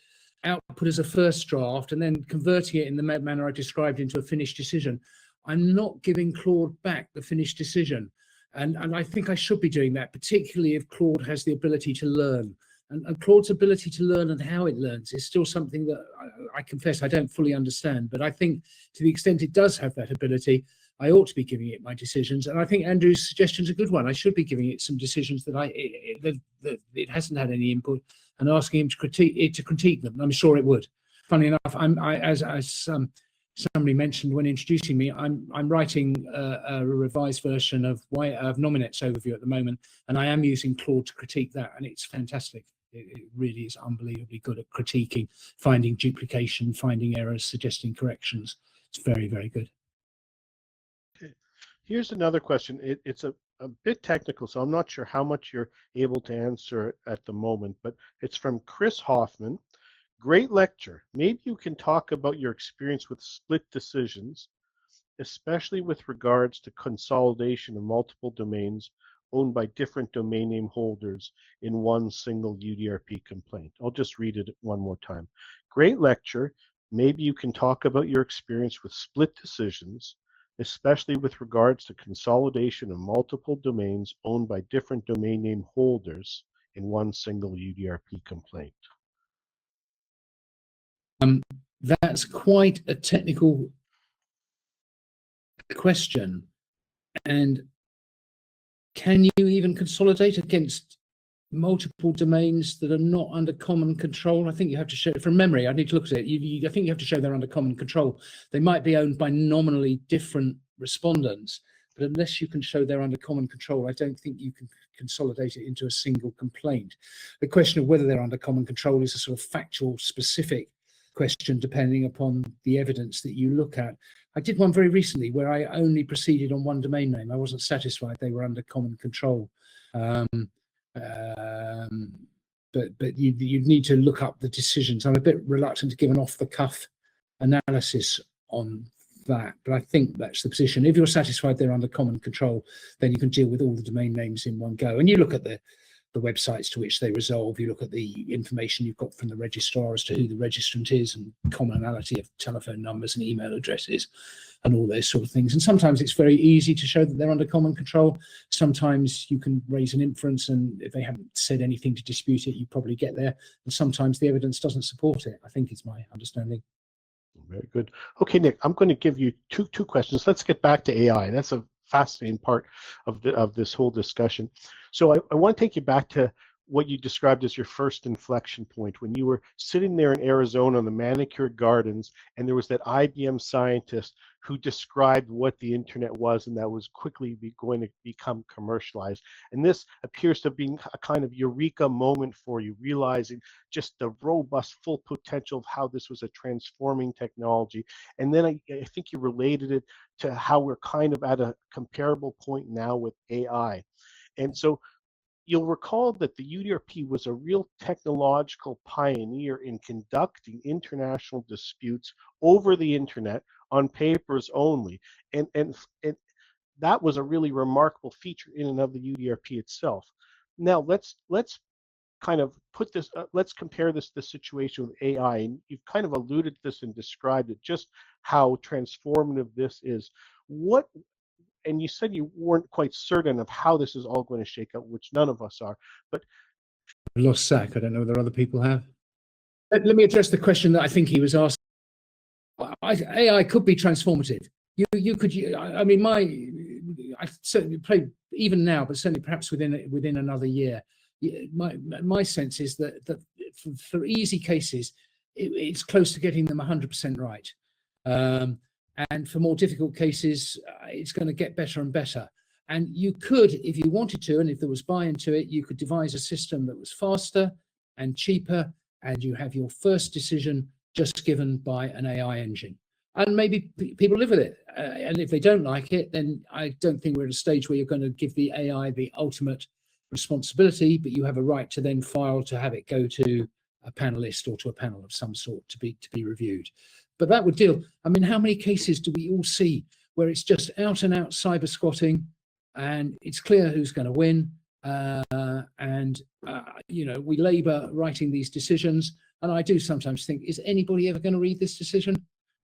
output as a first draft and then converting it in the manner I described into a finished decision. I'm not giving Claude back the finished decision. And I think I should be doing that, particularly if Claude has the ability to learn. And Claude's ability to learn and how it learns is still something that I confess I don't fully understand. But I think to the extent it does have that ability, I ought to be giving it my decisions. And I think Andrew's suggestion is a good one. I should be giving it some decisions that that it hasn't had any input, and asking him to critique them. I'm sure it would. Funnily enough, as somebody mentioned when introducing me, I'm writing a revised version of Nominet's overview at the moment, and I am using Claude to critique that, and it's fantastic. It really is unbelievably good at critiquing, finding duplication, finding errors, suggesting corrections. It's very, very good. Okay. Here's another question. It's a bit technical, so I'm not sure how much you're able to answer at the moment, but it's from Chris Hoffman. Great lecture. Maybe you can talk about your experience with split decisions, especially with regards to consolidation of multiple domains owned by different domain name holders in one single UDRP complaint. I'll just read it one more time. Great lecture. Maybe you can talk about your experience with split decisions, especially with regards to consolidation of multiple domains owned by different domain name holders in one single UDRP complaint. That's quite a technical question. And can you even consolidate against multiple domains that are not under common control? I think you have to show, from memory, I need to look at it. I think you have to show they're under common control. They might be owned by nominally different respondents, but unless you can show they're under common control, I don't think you can consolidate it into a single complaint. The question of whether they're under common control is a sort of factual, specific question depending upon the evidence that you look at. I did one very recently where I only proceeded on one domain name. I wasn't satisfied they were under common control. But you need to look up the decisions. I'm a bit reluctant to give an off-the-cuff analysis on that, but I think that's the position. If you're satisfied they're under common control, then you can deal with all the domain names in one go. And you look at the websites to which they resolve, you look at the information you've got from the registrar as to who the registrant is and commonality of telephone numbers and email addresses and all those sort of things. And sometimes it's very easy to show that they're under common control. Sometimes you can raise an inference, and if they haven't said anything to dispute it, you probably get there. And sometimes the evidence doesn't support it, I think is my understanding. Very good. Okay, Nick, I'm going to give you two questions. Let's get back to AI. That's a fascinating part of this whole discussion. So I want to take you back to what you described as your first inflection point, when you were sitting there in Arizona on the manicured gardens, and there was that IBM scientist who described what the internet was, and that was quickly going to become commercialized. And this appears to be a kind of eureka moment for you, realizing just the robust full potential of how this was a transforming technology. And then I think you related it to how we're kind of at a comparable point now with AI. And so you'll recall that the UDRP was a real technological pioneer in conducting international disputes over the internet on papers only. And that was a really remarkable feature in and of the UDRP itself. Now let's kind of put this, let's compare this situation with AI, and you've kind of alluded to this and described it, just how transformative this is. What, and you said you weren't quite certain of how this is all going to shake out, which none of us are, but I lost Zach. I don't know whether other people have. Let me address the question that I think he was asking. AI could be transformative. You could, I mean, I certainly play even now, but certainly perhaps within another year. My sense is that for easy cases, it's close to getting them 100% right. And for more difficult cases, it's going to get better and better. And you could, if you wanted to, and if there was buy-in to it, you could devise a system that was faster and cheaper, and you have your first decision just given by an AI engine. And maybe people live with it. And if they don't like it, then I don't think we're at a stage where you're going to give the AI the ultimate responsibility, but you have a right to then file to have it go to a panelist or to a panel of some sort to be reviewed. But that would deal, I mean, how many cases do we all see where it's just out and out cyber squatting and it's clear who's going to win? You know, we labor writing these decisions, and I do sometimes think, is anybody ever going to read this decision?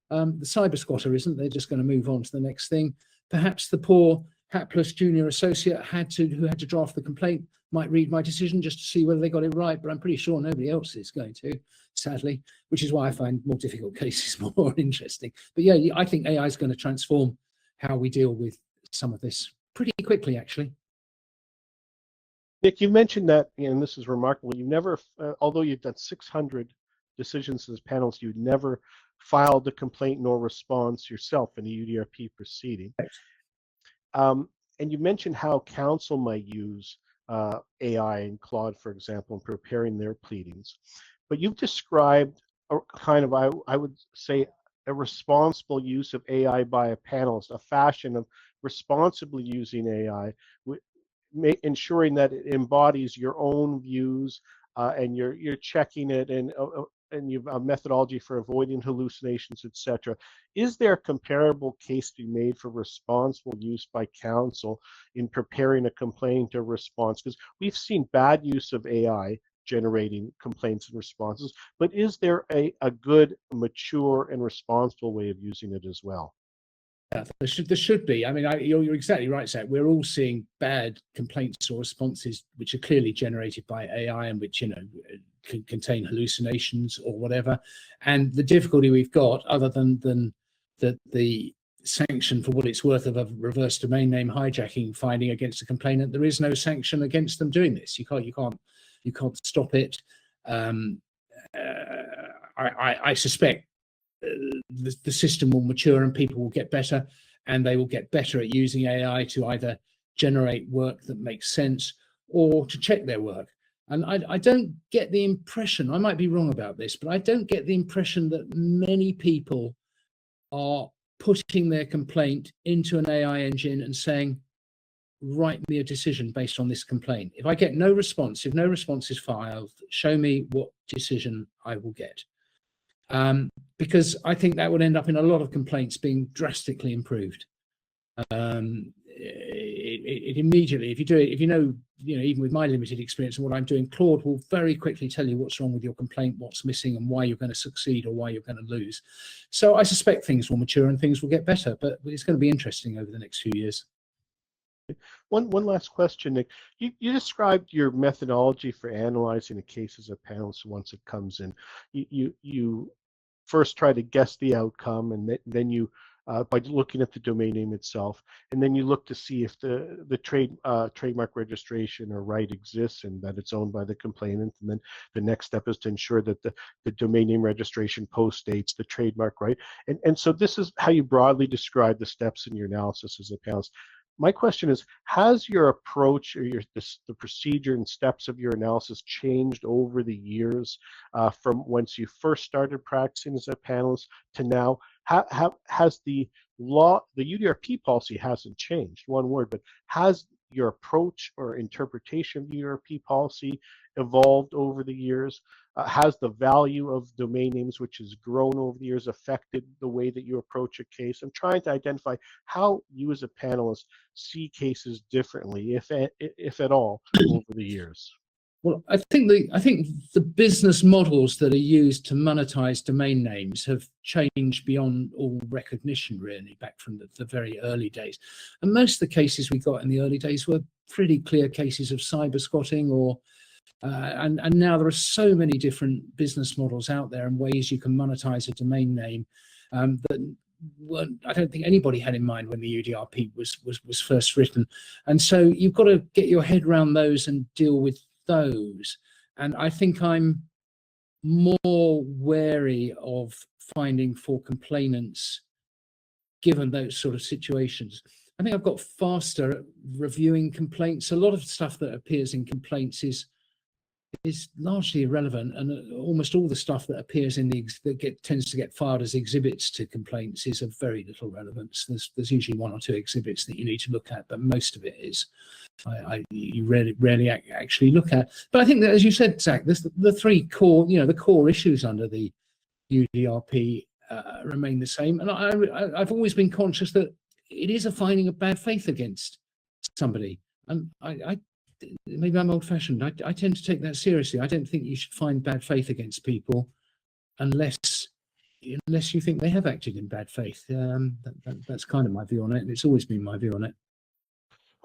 The cyber squatter isn't. They're just going to move on to the next thing. Perhaps the poor hapless junior associate who had to draft the complaint might read my decision just to see whether they got it right, but I'm pretty sure nobody else is going to, sadly, which is why I find more difficult cases more interesting. But yeah, I think AI is going to transform how we deal with some of this pretty quickly, actually. Nick, you mentioned that, and this is remarkable, you never, although you've done 600 decisions as panels, you never filed a complaint nor response yourself in a UDRP proceeding. Right. And you mentioned how counsel might use AI and Claude, for example, in preparing their pleadings. But you've described a kind of, I would say, a responsible use of AI by a panelist, a fashion of responsibly using AI, ensuring that it embodies your own views, and you're checking it, and you've a methodology for avoiding hallucinations, etc. Is there a comparable case to be made for responsible use by counsel in preparing a complaint or response? Because we've seen bad use of AI generating complaints and responses, but is there a good, mature, and responsible way of using it as well? Yeah, there should be. I mean, you're exactly right, Zach. We're all seeing bad complaints or responses which are clearly generated by AI and which, you know, can contain hallucinations or whatever. And the difficulty we've got, other than the sanction for what it's worth of a reverse domain name hijacking finding against a complainant, there is no sanction against them doing this. You can't stop it. I suspect the system will mature and people will get better, and they will get better at using AI to either generate work that makes sense or to check their work. And I don't get the impression, I might be wrong about this, but I don't get the impression that many people are putting their complaint into an AI engine and saying, write me a decision based on this complaint. If I get no response, if no response is filed, show me what decision I will get. Because I think that would end up in a lot of complaints being drastically improved. It immediately, if you do it, if you know, even with my limited experience and what I'm doing, Claude will very quickly tell you what's wrong with your complaint, what's missing, and why you're going to succeed or why you're going to lose. So I suspect things will mature and things will get better, but it's going to be interesting over the next few years. One last question, Nick. You described your methodology for analyzing a case as a panelist once it comes in. You first try to guess the outcome, and then you by looking at the domain name itself, and then you look to see if the trademark registration or right exists and that it's owned by the complainant. And then the next step is to ensure that the domain name registration postdates the trademark right. And so this is how you broadly describe the steps in your analysis as a panelist. My question is, has your approach or the procedure and steps of your analysis changed over the years, from once you first started practicing as a panelist to now? Has the law, the UDRP policy hasn't changed, one word, but has your approach or interpretation of the UDRP policy evolved over the years? Has the value of domain names, which has grown over the years, affected the way that you approach a case? I'm trying to identify how you as a panelist see cases differently, if at all, over the years. Well, I think the business models that are used to monetize domain names have changed beyond all recognition, really, back from the very early days. And most of the cases we got in the early days were pretty clear cases of cyber squatting, or and now there are so many different business models out there and ways you can monetize a domain name that I don't think anybody had in mind when the UDRP was first written. And so you've got to get your head around those and deal with those. And I think I'm more wary of finding for complainants given those sort of situations. I think I've got faster at reviewing complaints. A lot of stuff that appears in complaints is largely irrelevant, and almost all the stuff that appears in tends to get filed as exhibits to complaints is of very little relevance. There's usually one or two exhibits that you need to look at, but most of it is you rarely actually look at. But I think that, as you said, Zach, the three core, the core issues under the UDRP remain the same. And I've always been conscious that it is a finding of bad faith against somebody, and maybe I'm old-fashioned. I tend to take that seriously. I don't think you should find bad faith against people unless you think they have acted in bad faith. That's kind of my view on it. It's always been my view on it.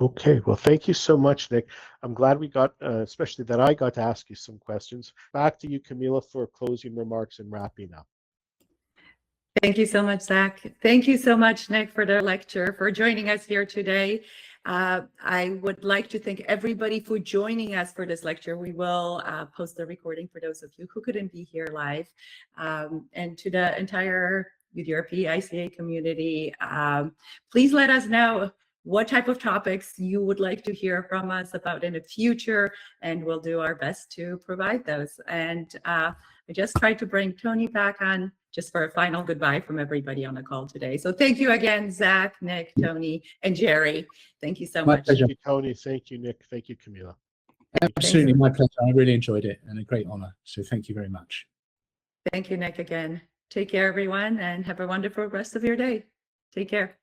Okay, well, thank you so much, Nick. I'm glad we got, especially that I got to ask you some questions. Back to you, Camila, for closing remarks and wrapping up. Thank you so much, Zach. Thank you so much, Nick, for the lecture, for joining us here today. I would like to thank everybody for joining us for this lecture. We will post the recording for those of you who couldn't be here live. And to the entire UDRP ICA community, please let us know what type of topics you would like to hear from us about in the future, and we'll do our best to provide those. And I just tried to bring Tony back on just for a final goodbye from everybody on the call today. So thank you again, Zach, Nick, Tony, and Jerry. Thank you so much. Thank you, Tony. Thank you, Nick. Thank you, Camila. Absolutely, my pleasure. I really enjoyed it, and a great honor. So thank you very much. Thank you, Nick, again. Take care, everyone, and have a wonderful rest of your day. Take care.